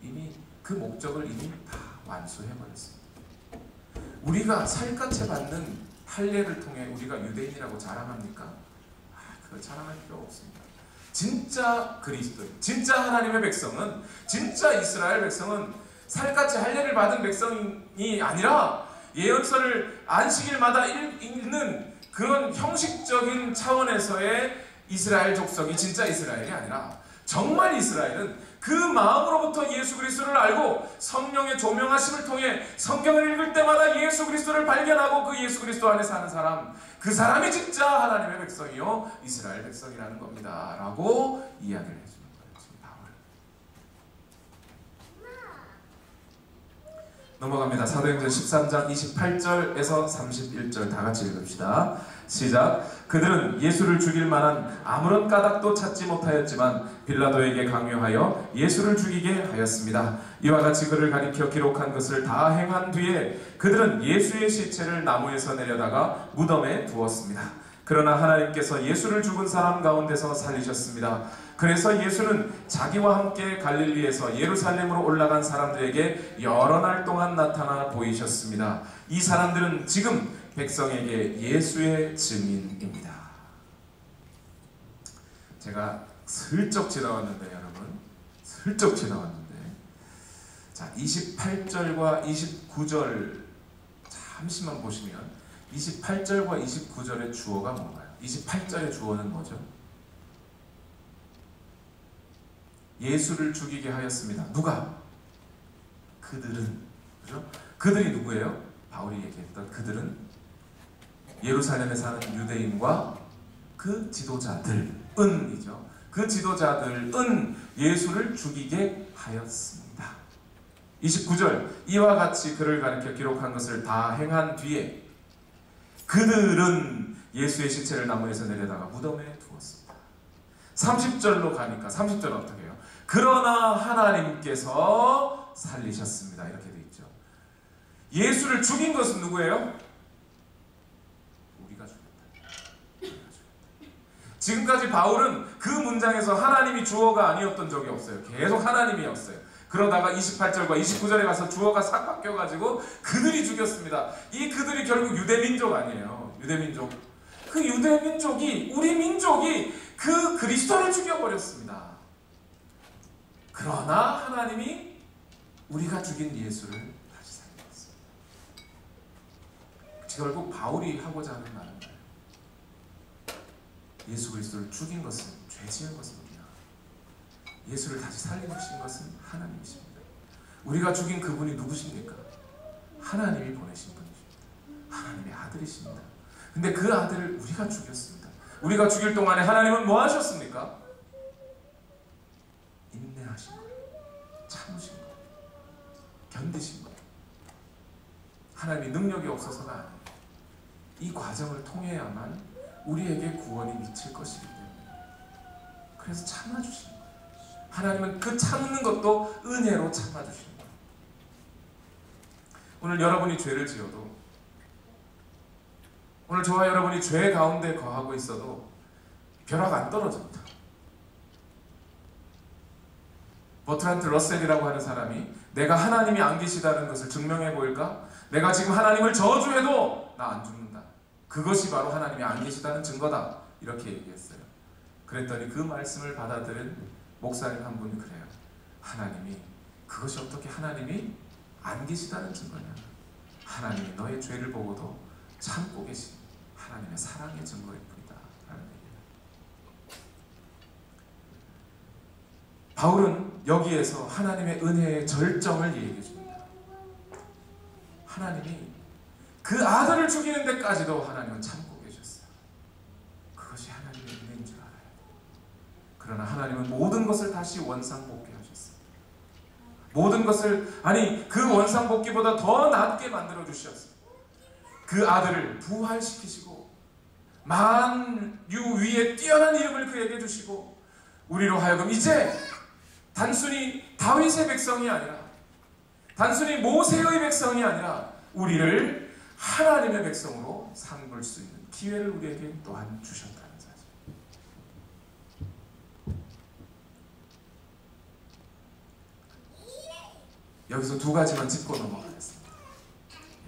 이미 그 목적을 이미 다 완수해버렸습니다. 우리가 살갗에 받는 할례를 통해 우리가 유대인이라고 자랑합니까? 그걸 자랑할 필요가 없습니다. 진짜 그리스도인, 진짜 하나님의 백성은, 진짜 이스라엘 백성은 살갗에 할례를 받은 백성이 아니라 예언서를 안식일마다 읽는 그런 형식적인 차원에서의 이스라엘 족속이 진짜 이스라엘이 아니라 정말 이스라엘은 그 마음으로부터 예수 그리스도를 알고 성령의 조명하심을 통해 성경을 읽을 때마다 예수 그리스도를 발견하고 그 예수 그리스도 안에 사는 사람, 그 사람이 진짜 하나님의 백성이요 이스라엘 백성이라는 겁니다 라고 이야기를 해주는 거예요. 지금 바울은. 넘어갑니다. 사도행전 13장 28절에서 31절 다 같이 읽읍시다. 시작. 그들은 예수를 죽일 만한 아무런 까닭도 찾지 못하였지만 빌라도에게 강요하여 예수를 죽이게 하였습니다. 이와 같이 그를 가리켜 기록한 것을 다 행한 뒤에 그들은 예수의 시체를 나무에서 내려다가 무덤에 두었습니다. 그러나 하나님께서 예수를 죽은 사람 가운데서 살리셨습니다. 그래서 예수는 자기와 함께 갈릴리에서 예루살렘으로 올라간 사람들에게 여러 날 동안 나타나 보이셨습니다. 이 사람들은 지금 백성에게 예수의 증인입니다. 제가 슬쩍 지나왔는데 여러분, 슬쩍 지나왔는데 자 28절과 29절 잠시만 보시면 28절과 29절의 주어가 뭔가요? 28절의 주어는 뭐죠? 예수를 죽이게 하였습니다. 누가? 그들은. 그죠? 그들이 누구예요? 바울이 얘기했던 그들은 예루살렘에 사는 유대인과 그 지도자들은이죠. 그 지도자들은 예수를 죽이게 하였습니다. 29절 이와 같이 그를 가리켜 기록한 것을 다 행한 뒤에 그들은 예수의 시체를 나무에서 내려다가 무덤에 두었습니다. 30절로 가니까 30절은 어떻게 해요? 그러나 하나님께서 살리셨습니다. 이렇게 돼 있죠. 예수를 죽인 것은 누구예요? 우리가 죽였다. 지금까지 바울은 그 문장에서 하나님이 주어가 아니었던 적이 없어요. 계속 하나님이었어요. 그러다가 28절과 29절에 가서 주어가 싹 바뀌어가지고 그들이 죽였습니다. 이 그들이 결국 유대민족 아니에요. 유대민족. 그 유대민족이, 우리 민족이 그 그리스도를 죽여버렸습니다. 그러나 하나님이 우리가 죽인 예수를 다시 살렸습니다. 결국 바울이 하고자 하는 말은 뭐예요? 예수 그리스도를 죽인 것은, 죄 지은 것은 우리가, 예수를 다시 살리신 것은 하나님이십니다. 우리가 죽인 그분이 누구십니까? 하나님이 보내신 분이십니다. 하나님의 아들이십니다. 근데 그 아들을 우리가 죽였습니다. 우리가 죽일 동안에 하나님은 뭐 하셨습니까? 인내하신 거예요. 참으신 거예요. 견디신 거예요. 하나님이 능력이 없어서가 아니에요. 이 과정을 통해야만 우리에게 구원이 미칠 것이기 때문에. 그래서 참아주신 거예요. 하나님은 그 참는 것도 은혜로 참아주신 거예요. 오늘 여러분이 죄를 지어도, 오늘 저와 여러분이 죄 가운데 거하고 있어도 벼락 안 떨어집니다. 버트란트 러셀이라고 하는 사람이 내가 하나님이 안 계시다는 것을 증명해 보일까? 내가 지금 하나님을 저주해도 나 안 죽는다. 그것이 바로 하나님이 안 계시다는 증거다. 이렇게 얘기했어요. 그랬더니 그 말씀을 받아들인 목사님 한 분이 그래요. 하나님이, 그것이 어떻게 하나님이 안 계시다는 증거냐? 하나님이 너의 죄를 보고도 참고 계신 하나님의 사랑의 증거일 뿐이다 라는 얘기예요. 바울은 여기에서 하나님의 은혜의 절정을 얘기해 줍니다. 하나님이 그 아들을 죽이는 데까지도 하나님은 참고 계셨어요. 그것이 하나님의 은혜인 줄 알아요. 그러나 하나님은 모든 것을 다시 원상복귀 하셨어요. 모든 것을, 아니 그 원상복귀보다 더 낫게 만들어 주셨어요. 그 아들을 부활시키시고 만유 위에 뛰어난 이름을 그에게 주시고 우리로 하여금 이제 단순히 다윗의 백성이 아니라 단순히 모세의 백성이 아니라 우리를 하나님의 백성으로 삼을 수 있는 기회를 우리에게 또한 주셨다는 사실. 여기서 두 가지만 짚고 넘어가겠습니다.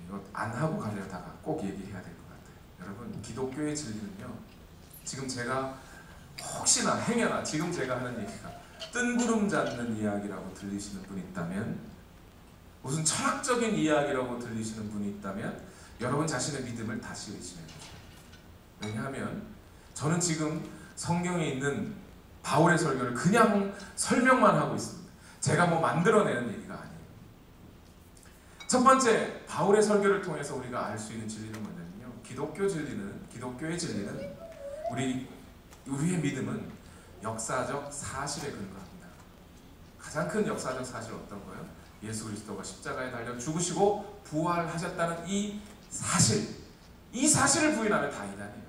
이거 안 하고 가려다가 꼭 얘기해야 될 것 같아요. 여러분, 기독교의 진리는요, 지금 제가 혹시나 행여나 지금 제가 하는 얘기가 뜬구름 잡는 이야기라고 들리시는 분이 있다면, 무슨 철학적인 이야기라고 들리시는 분이 있다면 여러분 자신의 믿음을 다시 의심해 보세요. 왜냐하면 저는 지금 성경에 있는 바울의 설교를 그냥 설명만 하고 있습니다. 제가 뭐 만들어내는 얘기가 아니에요. 첫 번째, 바울의 설교를 통해서 우리가 알 수 있는 진리는 뭐냐면요, 기독교의 진리는 우리의 믿음은 역사적 사실에 근거합니다. 가장 큰 역사적 사실은 어떤 거예요? 예수 그리스도가 십자가에 달려 죽으시고 부활하셨다는 이 사실을 부인하면 다 이단이에요.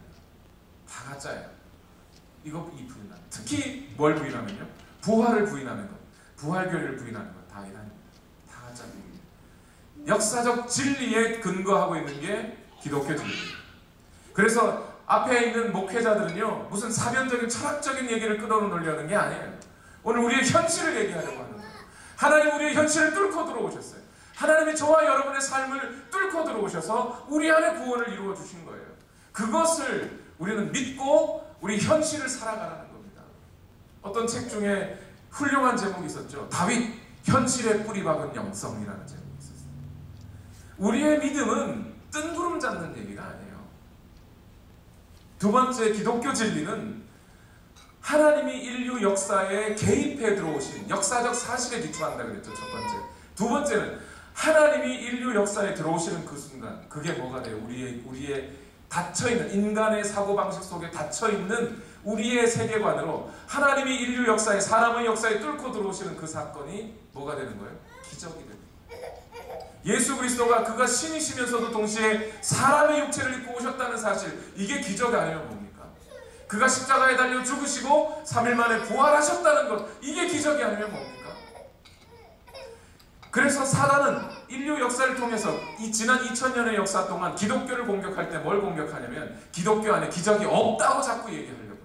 다 가짜예요. 이거 부인하면, 특히 뭘 부인하면요, 부활을 부인하는 것, 부활교리를 부인하는 것, 다 이단입니다. 다 가짜입니다. 역사적 진리에 근거하고 있는 게 기독교 진리입니다. 그래서 앞에 있는 목회자들은요, 무슨 사변적인 철학적인 얘기를 끌어놓으려는 게 아니에요. 오늘 우리의 현실을 얘기하려고 하는 거예요. 하나님 우리의 현실을 뚫고 들어오셨어요. 하나님이 저와 여러분의 삶을 뚫고 들어오셔서 우리 안에 구원을 이루어 주신 거예요. 그것을 우리는 믿고 우리 현실을 살아가라는 겁니다. 어떤 책 중에 훌륭한 제목이 있었죠. 다윗, 현실에 뿌리 박은 영성이라는 제목이 있었어요. 우리의 믿음은 뜬구름 잡는 얘기가 아니에요. 두 번째, 기독교 진리는 하나님이 인류 역사에 개입해 들어오신 역사적 사실에 기초한다고 그랬죠. 첫 번째. 두 번째는 하나님이 인류 역사에 들어오시는 그 순간, 그게 뭐가 돼요? 우리의 닫혀있는, 인간의 사고방식 속에 닫혀있는 우리의 세계관으로 하나님이 인류 역사에, 사람의 역사에 뚫고 들어오시는 그 사건이 뭐가 되는 거예요? 기적이 됩니다. 예수 그리스도가 그가 신이시면서도 동시에 사람의 육체를 입고 오셨다는 사실, 이게 기적이 아니면 뭡니까? 그가 십자가에 달려 죽으시고 3일 만에 부활하셨다는 것, 이게 기적이 아니면 뭡니까? 그래서 사단은 인류 역사를 통해서 이 지난 2000년의 역사 동안 기독교를 공격할 때 뭘 공격하냐면, 기독교 안에 기적이 없다고 자꾸 얘기하려고 해요.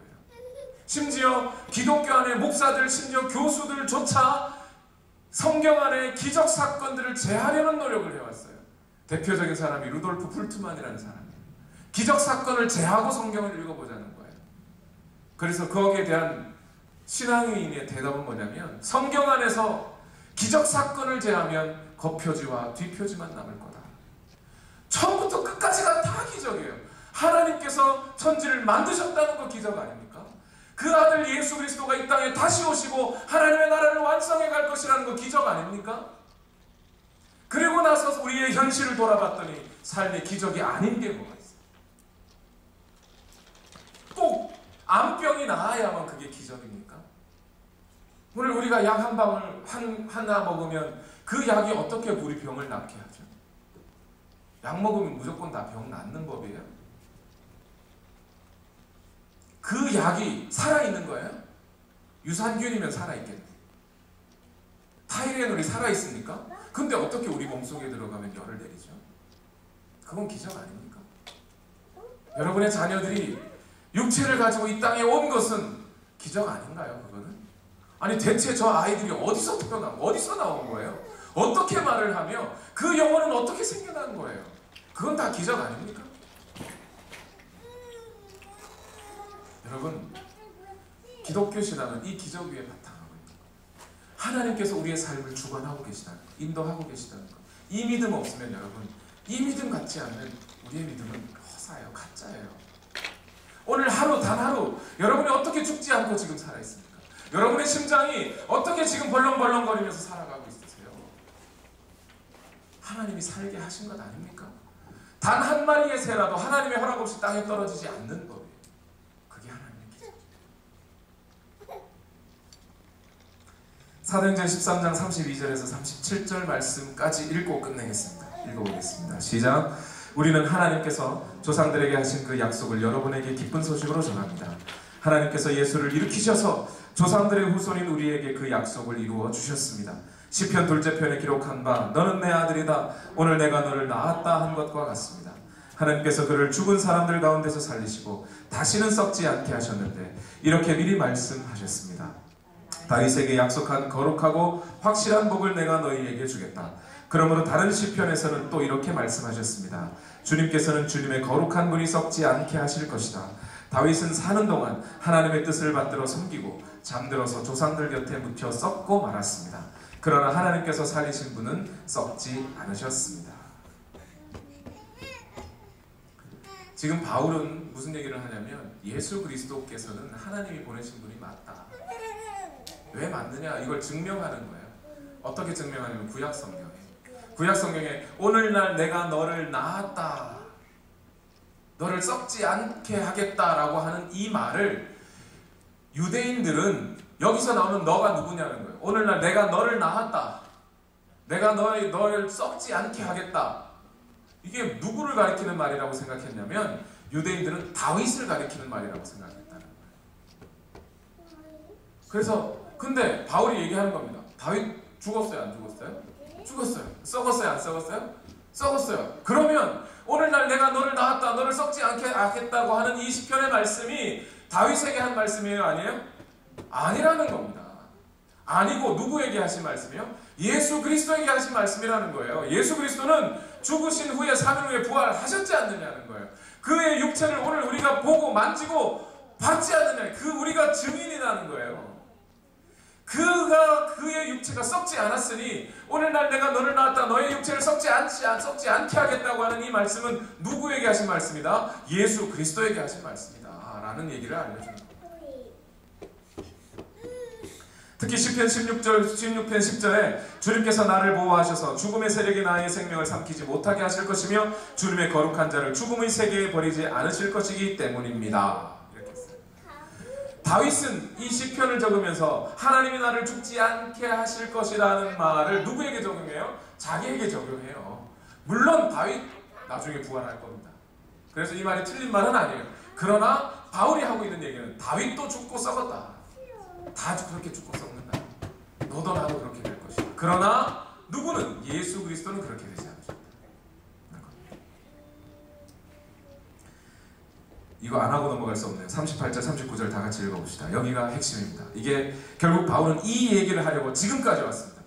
심지어 기독교 안에 목사들, 심지어 교수들조차 성경 안에 기적 사건들을 제하려는 노력을 해왔어요. 대표적인 사람이 루돌프 풀트만이라는 사람이에요. 기적 사건을 제하고 성경을 읽어보자는 거예요. 그래서 거기에 대한 신앙인의 대답은 뭐냐면, 성경 안에서 기적 사건을 제하면 겉표지와 뒷표지만 남을 거다. 처음부터 끝까지가 다 기적이에요. 하나님께서 천지를 만드셨다는 거 기적 아닙니까? 그 아들 예수 그리스도가 이 땅에 다시 오시고 하나님의 나라를 완성해 갈 것이라는 거 기적 아닙니까? 그리고 나서 우리의 현실을 돌아봤더니 삶의 기적이 아닌 게 뭐가 있어요? 꼭 암병이 나아야만 그게 기적입니까? 오늘 우리가 약 한 방울 하나 먹으면 그 약이 어떻게 우리 병을 낫게 하죠? 약 먹으면 무조건 다 병 낫는 법이에요? 그 약이 살아있는 거예요? 유산균이면 살아있겠네. 타이레놀이 살아있습니까? 근데 어떻게 우리 몸속에 들어가면 열을 내리죠? 그건 기적 아닙니까? 여러분의 자녀들이 육체를 가지고 이 땅에 온 것은 기적 아닌가요? 그거는? 아니 대체 저 아이들이 어디서 나온 거예요? 어떻게 말을 하며 그 영혼은 어떻게 생겨난 거예요? 그건 다 기적 아닙니까? 여러분, 기독교 신앙은 이 기적 위에 바탕하고 있는 거예요. 하나님께서 우리의 삶을 주관하고 계시다는 것, 인도하고 계시다는 것. 이 믿음 없으면 여러분, 이 믿음 같지 않는 우리의 믿음은 허사예요, 가짜예요. 오늘 하루 단 하루 여러분이 어떻게 죽지 않고 지금 살아있습니까? 여러분의 심장이 어떻게 지금 벌렁벌렁거리면서 살아가고 있으세요? 하나님이 살게 하신 것 아닙니까? 단 한 마리의 새라도 하나님의 허락 없이 땅에 떨어지지 않는 법이에요. 그게 하나님의 기적이에요. 사도행전 13장 32절에서 37절 말씀까지 읽고 끝내겠습니다. 읽어보겠습니다. 시작. 우리는 하나님께서 조상들에게 하신 그 약속을 여러분에게 기쁜 소식으로 전합니다. 하나님께서 예수를 일으키셔서 조상들의 후손인 우리에게 그 약속을 이루어 주셨습니다. 시편 둘째 편에 기록한 바 너는 내 아들이다 오늘 내가 너를 낳았다 한 것과 같습니다. 하나님께서 그를 죽은 사람들 가운데서 살리시고 다시는 썩지 않게 하셨는데 이렇게 미리 말씀하셨습니다. 다윗에게 약속한 거룩하고 확실한 복을 내가 너희에게 주겠다. 그러므로 다른 시편에서는 또 이렇게 말씀하셨습니다. 주님께서는 주님의 거룩한 분이 썩지 않게 하실 것이다. 다윗은 사는 동안 하나님의 뜻을 받들어 섬기고 잠들어서 조상들 곁에 묻혀 썩고 말았습니다. 그러나 하나님께서 살리신 분은 썩지 않으셨습니다. 지금 바울은 무슨 얘기를 하냐면 예수 그리스도께서는 하나님이 보내신 분이 맞다. 왜 맞느냐? 이걸 증명하는 거예요. 어떻게 증명하냐면 구약 성경에 오늘날 내가 너를 낳았다, 너를 썩지 않게 하겠다라고 하는 이 말을 유대인들은 여기서 나오는 너가 누구냐는 거예요. 오늘날 내가 너를 낳았다, 내가 너를 썩지 않게 하겠다. 이게 누구를 가리키는 말이라고 생각했냐면 유대인들은 다윗을 가리키는 말이라고 생각했다는 거예요. 그래서 근데 바울이 얘기하는 겁니다. 다윗 죽었어요? 안 죽었어요? 죽었어요. 썩었어요? 안 썩었어요? 썩었어요. 그러면 오늘날 내가 너를 낳았다, 너를 썩지 않게 하겠다고 하는 이 시편의 말씀이 다윗에게 한 말씀이에요? 아니에요? 아니라는 겁니다. 아니고 누구에게 하신 말씀이요? 예수 그리스도에게 하신 말씀이라는 거예요. 예수 그리스도는 죽으신 후에 3일 후에 부활하셨지 않느냐는 거예요. 그의 육체를 오늘 우리가 보고 만지고 받지 않느냐, 그 우리가 증인이라는 거예요. 그의 육체가 썩지 않았으니 오늘날 내가 너를 낳았다, 너의 육체를 썩지 않게 하겠다고 하는 이 말씀은 누구에게 하신 말씀이다? 예수 그리스도에게 하신 말씀이다 라는 얘기를 알려주는 겁니다. 특히 시편 16편 10절에 주님께서 나를 보호하셔서 죽음의 세력이 나의 생명을 삼키지 못하게 하실 것이며 주님의 거룩한 자를 죽음의 세계에 버리지 않으실 것이기 때문입니다. 이렇게 했어요. 다윗은 이 시편을 적으면서 하나님이 나를 죽지 않게 하실 것이라는 말을 누구에게 적용해요? 자기에게 적용해요. 물론 다윗 나중에 부활할 겁니다. 그래서 이 말이 틀린 말은 아니에요. 그러나 바울이 하고 있는 얘기는 다윗도 죽고 썩었다. 다 그렇게 죽고 썩는다. 너도 나도 그렇게 될 것이다. 그러나 누구는? 예수 그리스도는 그렇게 되지 않으셨다. 이거 안 하고 넘어갈 수 없네요. 38절 39절 다 같이 읽어봅시다. 여기가 핵심입니다. 이게 결국 바울은 이 얘기를 하려고 지금까지 왔습니다.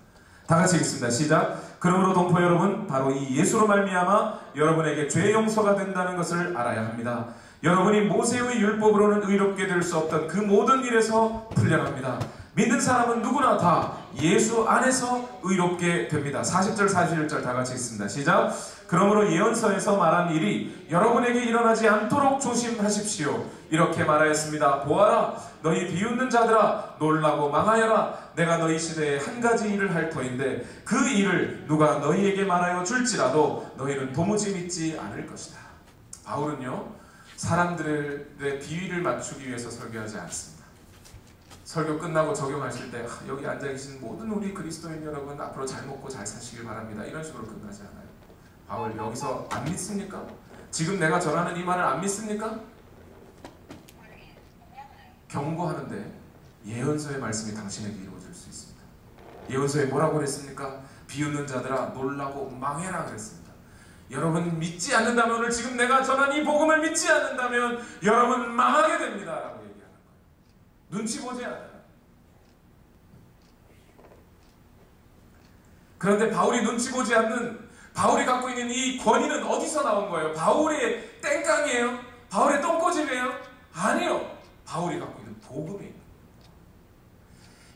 다 같이 읽습니다. 시작. 그러므로 동포 여러분, 바로 이 예수로 말미암아 여러분에게 죄 용서가 된다는 것을 알아야 합니다. 여러분이 모세의 율법으로는 의롭게 될 수 없던 그 모든 일에서 풀려납니다. 믿는 사람은 누구나 다 예수 안에서 의롭게 됩니다. 40절 41절 다 같이 읽습니다. 시작. 그러므로 예언서에서 말한 일이 여러분에게 일어나지 않도록 조심하십시오. 이렇게 말하였습니다. 보아라, 너희 비웃는 자들아, 놀라고 망하여라. 내가 너희 시대에 한 가지 일을 할 터인데 그 일을 누가 너희에게 말하여 줄지라도 너희는 도무지 믿지 않을 것이다. 바울은요, 사람들의 비위를 맞추기 위해서 설교하지 않습니다. 설교 끝나고 적용하실 때 여기 앉아계신 모든 우리 그리스도인 여러분 앞으로 잘 먹고 잘 사시길 바랍니다. 이런 식으로 끝나지 않아요. 바울 여기서 안 믿습니까? 지금 내가 전하는 이 말을 안 믿습니까? 경고하는데 예언서의 말씀이 당신에게 이루어질 수 있습니다. 예언서에 뭐라고 그랬습니까? 비웃는 자들아 놀라고 망해라 그랬습니다. 여러분 믿지 않는다면, 오늘 지금 내가 전한 이 복음을 믿지 않는다면 여러분 망하게 됩니다 라고 얘기하는 거예요. 눈치 보지 않아요. 그런데 바울이 눈치 보지 않는, 바울이 갖고 있는 이 권위는 어디서 나온 거예요? 바울의 땡깡이에요? 바울의 똥꼬집이에요? 아니요. 바울이 갖고 있는 복음이에요.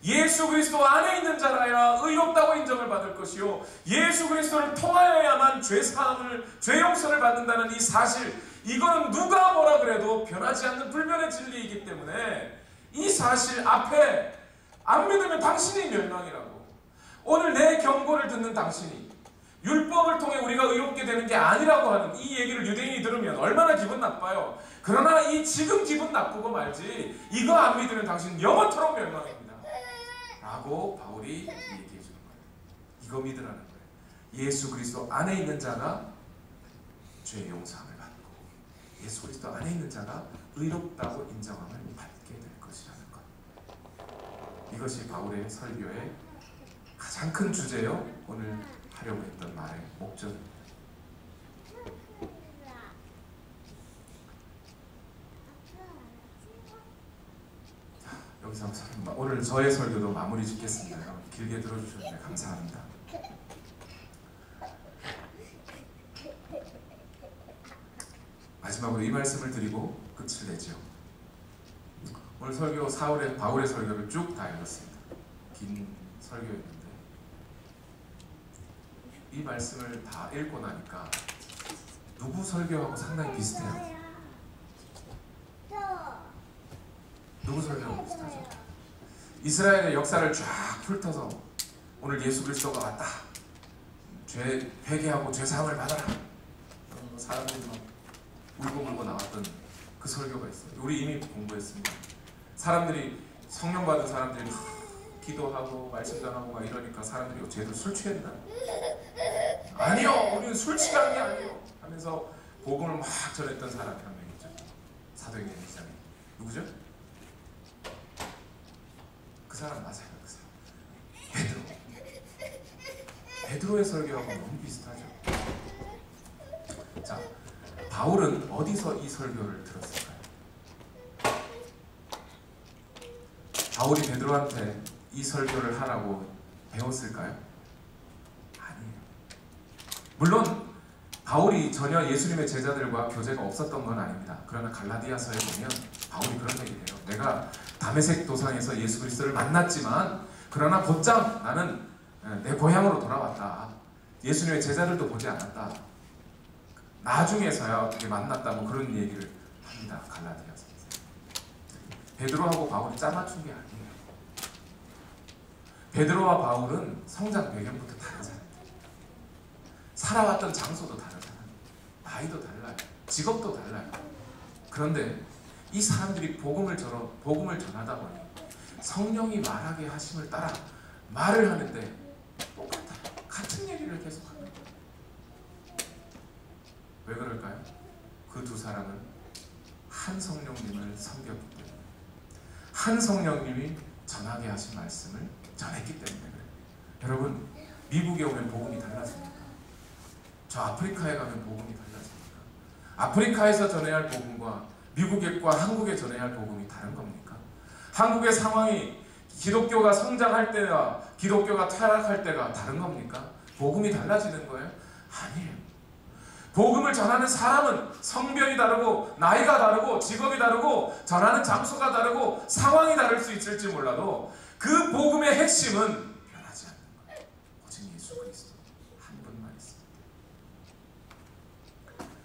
예수 그리스도 안에 있는 자라야 의롭다고 인정을 받을 것이요, 예수 그리스도를 통하여야만 죄사함을, 죄 용서를 받는다는 이 사실, 이거는 누가 뭐라 그래도 변하지 않는 불변의 진리이기 때문에 이 사실 앞에 안 믿으면 당신이 멸망이라고. 오늘 내 경고를 듣는 당신이 율법을 통해 우리가 의롭게 되는 게 아니라고 하는 이 얘기를 유대인이 들으면 얼마나 기분 나빠요. 그러나 이 지금 기분 나쁘고 말지, 이거 안 믿으면 당신 영원토록 멸망입니다 라고 바울이 얘기해 주는 거예요. 이거 믿으라는 거예요. 예수 그리스도 안에 있는 자가 죄의 용서함을 받고 예수 그리스도 안에 있는 자가 의롭다고 인정함을 받게 될 것이라는 것. 이것이 바울의 설교의 가장 큰 주제요. 오늘 하려고 했던 말의 목적입니다. 여기서 오늘 저의 설교도 마무리 짓겠습니다. 여러분 길게 들어주셨는데 감사합니다. 마지막으로 이 말씀을 드리고 끝을 내죠. 오늘 설교 바울의 설교를 쭉 다 읽었습니다. 긴 설교였는데 이 말씀을 다 읽고 나니까 누구 설교하고 상당히 비슷해요. 누구 설교하고 비슷하죠? 이스라엘의 역사를 쫙 훑어서 오늘 예수 그리스도가 왔다. 죄 회개하고 죄사함을 받아라. 사람들이 막 울고불고 나왔던 그 설교가 있어요. 우리 이미 공부했습니다. 사람들이 성령 받은 사람들이 기도하고 말씀 전하고 막 이러니까 사람들이 쟤들 술 취했나? 아니요, 우리는 술 취한 게 아니요 하면서 복음을 막 전했던 사람이 한 명 있죠. 사도행전 1장에 누구죠? 그 사람 맞아요. 그 사람 베드로의 설교하고 너무 비슷하죠. 자, 바울은 어디서 이 설교를 들었을까요? 바울이 베드로한테 이 설교를 하라고 배웠을까요? 아니에요. 물론 바울이 전혀 예수님의 제자들과 교제가 없었던 건 아닙니다. 그러나 갈라디아서에 보면 바울이 그런 얘기를 해요. 내가 다메섹 도상에서 예수 그리스도를 만났지만 그러나 곧장 나는 내 고향으로 돌아왔다. 예수님의 제자들도 보지 않았다. 나중에서야 어떻게 만났다 뭐 그런 얘기를 합니다. 갈라디아서에서. 베드로하고 바울이 짜맞춘 게 아니에요. 베드로와 바울은 성장 배경부터 다르잖아요. 살아왔던 장소도 다르잖아요. 나이도 달라요. 직업도 달라요. 그런데 이 사람들이 복음을 전하다 보니 성령이 말하게 하심을 따라 말을 하는데 똑같아요. 같은 얘기를 계속 하는 거예요. 왜 그럴까요? 그 두 사람은 한 성령님을 섬겼기 때문에, 한 성령님이 전하게 하신 말씀을 전했기 때문에 그래요. 여러분, 미국에 오면 복음이 달라집니까? 저 아프리카에 가면 복음이 달라집니까? 아프리카에서 전해야 할 복음과 미국과 한국에 전해야 할 복음이 다른 겁니까? 한국의 상황이 기독교가 성장할 때와 기독교가 타락할 때가 다른 겁니까? 복음이 달라지는 거예요? 아니에요. 복음을 전하는 사람은 성별이 다르고 나이가 다르고 직업이 다르고 전하는 장소가 다르고 상황이 다를 수 있을지 몰라도 그 복음의 핵심은 변하지 않는 거예요. 오직 예수 그리스도 한 분만 있습니다.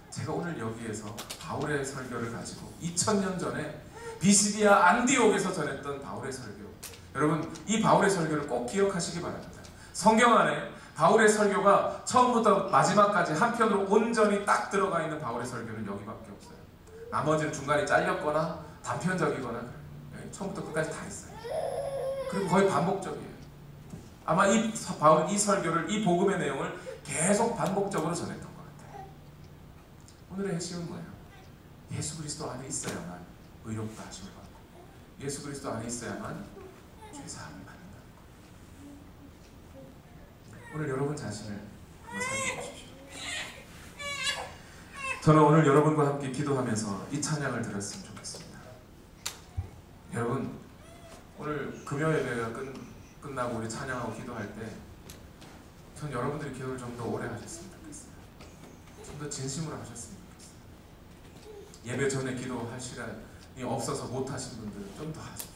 제가 오늘 여기에서 바울의 설교를 가지고 2000년 전에 비시디아 안디옥에서 전했던 바울의 설교, 여러분 이 바울의 설교를 꼭 기억하시기 바랍니다. 성경 안에 바울의 설교가 처음부터 마지막까지 한편으로 온전히 딱 들어가 있는 바울의 설교는 여기밖에 없어요. 나머지는 중간에 잘렸거나 단편적이거나 처음부터 끝까지 다 있어요. 그리고 거의 반복적이에요. 아마 바울은 이 설교를, 이 복음의 내용을 계속 반복적으로 전했던 것 같아요. 오늘의 핵심은 뭐예요? 예수 그리스도 안에 있어야만 의롭다 하심을 받고 예수 그리스도 안에 있어야만 죄사함을 받는다. 오늘 여러분 자신을 한번 살펴보십시오. 저는 오늘 여러분과 함께 기도하면서 이 찬양을 들었으면 좋겠습니다. 여러분, 오늘 금요 예배가 끝나고 우리 찬양하고 기도할 때 전 여러분들이 기도를 좀 더 오래 하셨으면 좋겠어요. 좀 더 진심으로 하셨으면 좋겠어요. 예배 전에 기도할 시간이 없어서 못하신 분들은 좀 더 하십시오.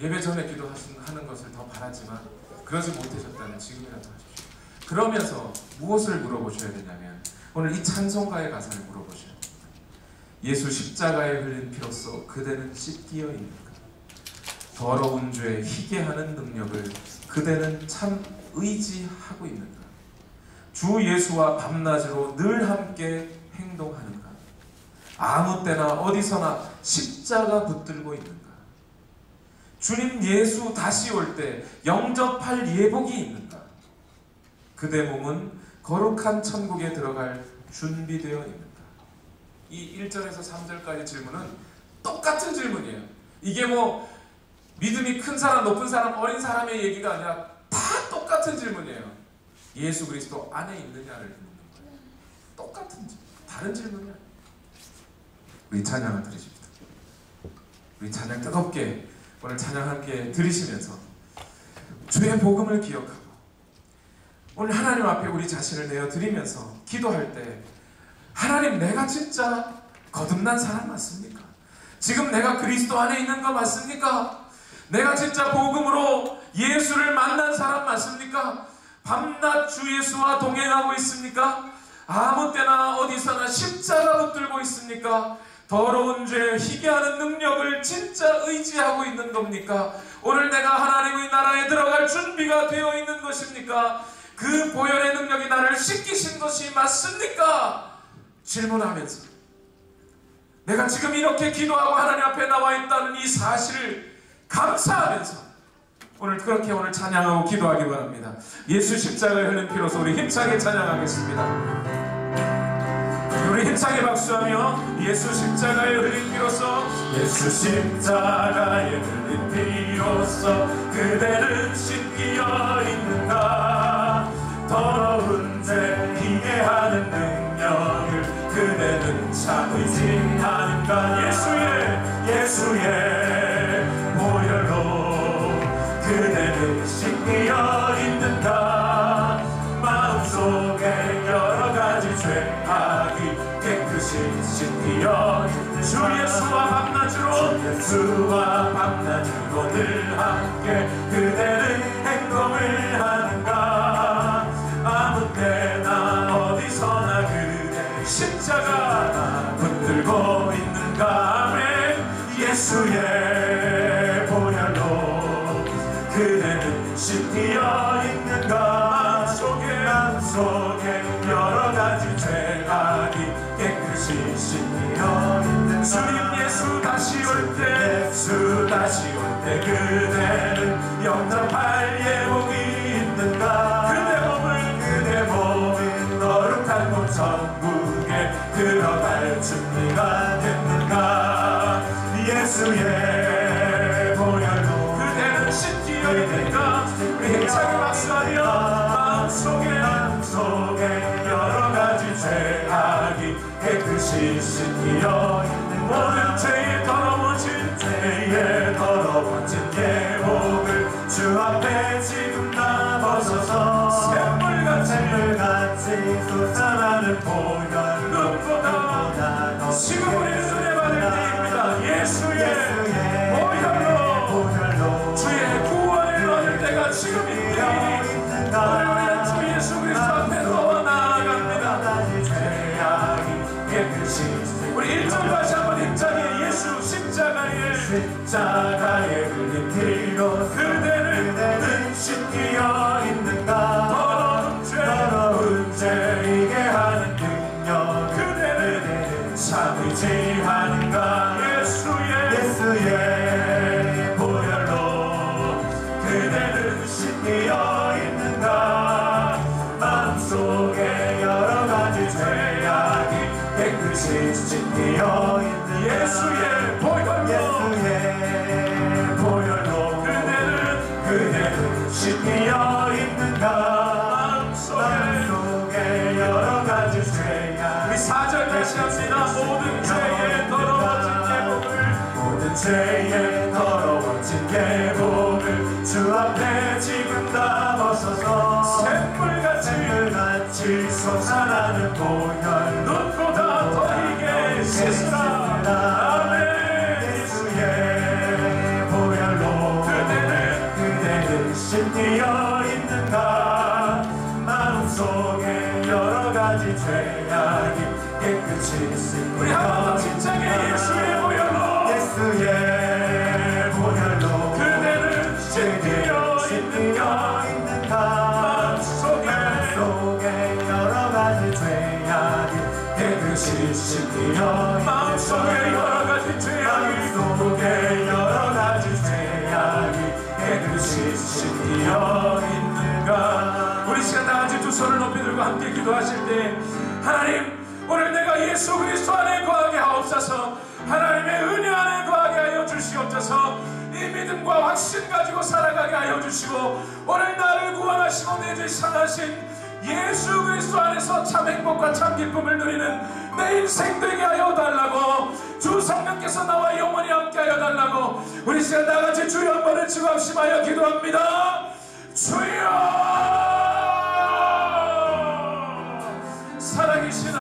예배 전에 기도하는 것을 더 바랐지만 그러지 못하셨다면 지금이라도 하십시오. 그러면서 무엇을 물어보셔야 되냐면 오늘 이 찬송가의 가사를 물어보셔야 됩니다. 예수 십자가에 흘린 피로써 그대는 씻기어 있는가? 더러운 죄 희게 하는 능력을 그대는 참 의지하고 있는가? 주 예수와 밤낮으로 늘 함께 행동하는가? 아무 때나 어디서나 십자가 붙들고 있는가? 주님 예수 다시 올 때 영접할 예복이 있는가? 그대 몸은 거룩한 천국에 들어갈 준비되어 있는가? 이 1절에서 3절까지 질문은 똑같은 질문이에요. 이게 뭐 믿음이 큰 사람, 높은 사람, 어린 사람의 얘기가 아니라 다 똑같은 질문이에요. 예수 그리스도 안에 있느냐를 묻는 거예요. 똑같은 질문, 다른 질문이야. 우리 찬양을 드리십시다. 우리 찬양 뜨겁게 오늘 찬양 함께 들으시면서 주의 복음을 기억하고 오늘 하나님 앞에 우리 자신을 내어드리면서 기도할 때 하나님, 내가 진짜 거듭난 사람 맞습니까? 지금 내가 그리스도 안에 있는 거 맞습니까? 내가 진짜 복음으로 예수를 만난 사람 맞습니까? 밤낮 주 예수와 동행하고 있습니까? 아무 때나 어디서나 십자가 붙들고 있습니까? 더러운 죄, 희귀하는 능력을 진짜 의지하고 있는 겁니까? 오늘 내가 하나님의 나라에 들어갈 준비가 되어 있는 것입니까? 그 보혈의 능력이 나를 씻기신 것이 맞습니까? 질문하면서 내가 지금 이렇게 기도하고 하나님 앞에 나와 있다는 이 사실을 감사하면서 오늘 찬양하고 기도하기 바랍니다. 예수 십자가에 흘린 피로서 우리 힘차게 찬양하겠습니다. 우리 힘차게 박수하며 예수 십자가에 흘린 피로서, 예수 십자가에 흘린 피로서 그대는 씻기어 있는가? 더러운 죄 희게 하는 능력을 그대는 참 의지하는가? 예수의 보혈로 그대는 씻기어 있는가? 마음속에 여러 가지 죄악이 깨끗이 씻기어 주 예수와 밤낮으로 늘 함께 그대는 행동을 하는가? 아무 때나 어디서나 그대 십자가 붙들고 있는가? 아멘. 예수의 보혈로 그대는 씻기어 있는가? 마음속에 여러 가지 죄악이 깨끗이 씻기어 있는가? 주님 예수 다시 올 때 그대는 영접할 예복이 있는가? 그대 몸은 거룩한 곳 천국에 들어갈 준비가 됐는가? 예수의 보혈로 그대는 씻기어 있는가? 우리 힘차게 박수하며 마음속에 여러 가지 죄악이 깨끗이 씻기어 있는 모든 죄에 더러워진 예복을 주 앞에 지금 다 벗어서 샘물같이 솟아나는 보혈 눈보다 지금 우리는 은혜 받을 때입니다. 예수의 보혈로 주의 구원을 얻을 때가 지금입니다. 오늘 우리는 주 예수 그리스도 앞에 더 나아갑니다. 우리 1절 다시 한번 힘차게 예수 십자가에 흘린 피로 그대는 씻기어 있는가? 더러운 죄이게 하는 능력 그대는 참 의지하는가? 예수의 보혈로 그대는 씻기어 있는가? 마음속에 여러 가지 죄악이 깨끗이 씻기어 있는 예수의 보혈로 그대는 씻기어 있는가? 마음속에 여러 가지 죄악 우리 4절 다시 합니다. 모든 죄에 더러워진 예복을 주 앞에 지금 다 벗어서 샘물같이 솟아나는 보혈 눈보다 더 희게 씻으라. 예수의 보혈로 그대는 씻기어 있는가? 마음속에 여러 가지 죄악이 깨끗이 씻기어 우리 한 번 더 진짜게 예수의 보혈로 그대는 씻기어 있는가? 마음속에 여러 가지 죄악이 깨끗이 씻기어 마음속에 여러 가지 깨끗이 씻기어 있는가? 우리 시간 다 같이 두 손을 높이 들고 함께 기도하실 때 하나님, 오늘 내가 예수 그리스도 안에 거하게 하옵소서. 하나님의 은혜 안에 거하게 하여 주시옵소서. 이 믿음과 확신 가지고 살아가게 하여 주시고, 오늘 나를 구원하시고 내 죄 상하신 예수 그리스도 안에서 참 행복과 참 기쁨을 누리는 내 인생 되게 하여 달라고, 주 성령께서 나와 영원히 함께 하여 달라고 우리 시간 다같이 주여 한번 외치고 합심하여 기도합니다. 주여, 살아계신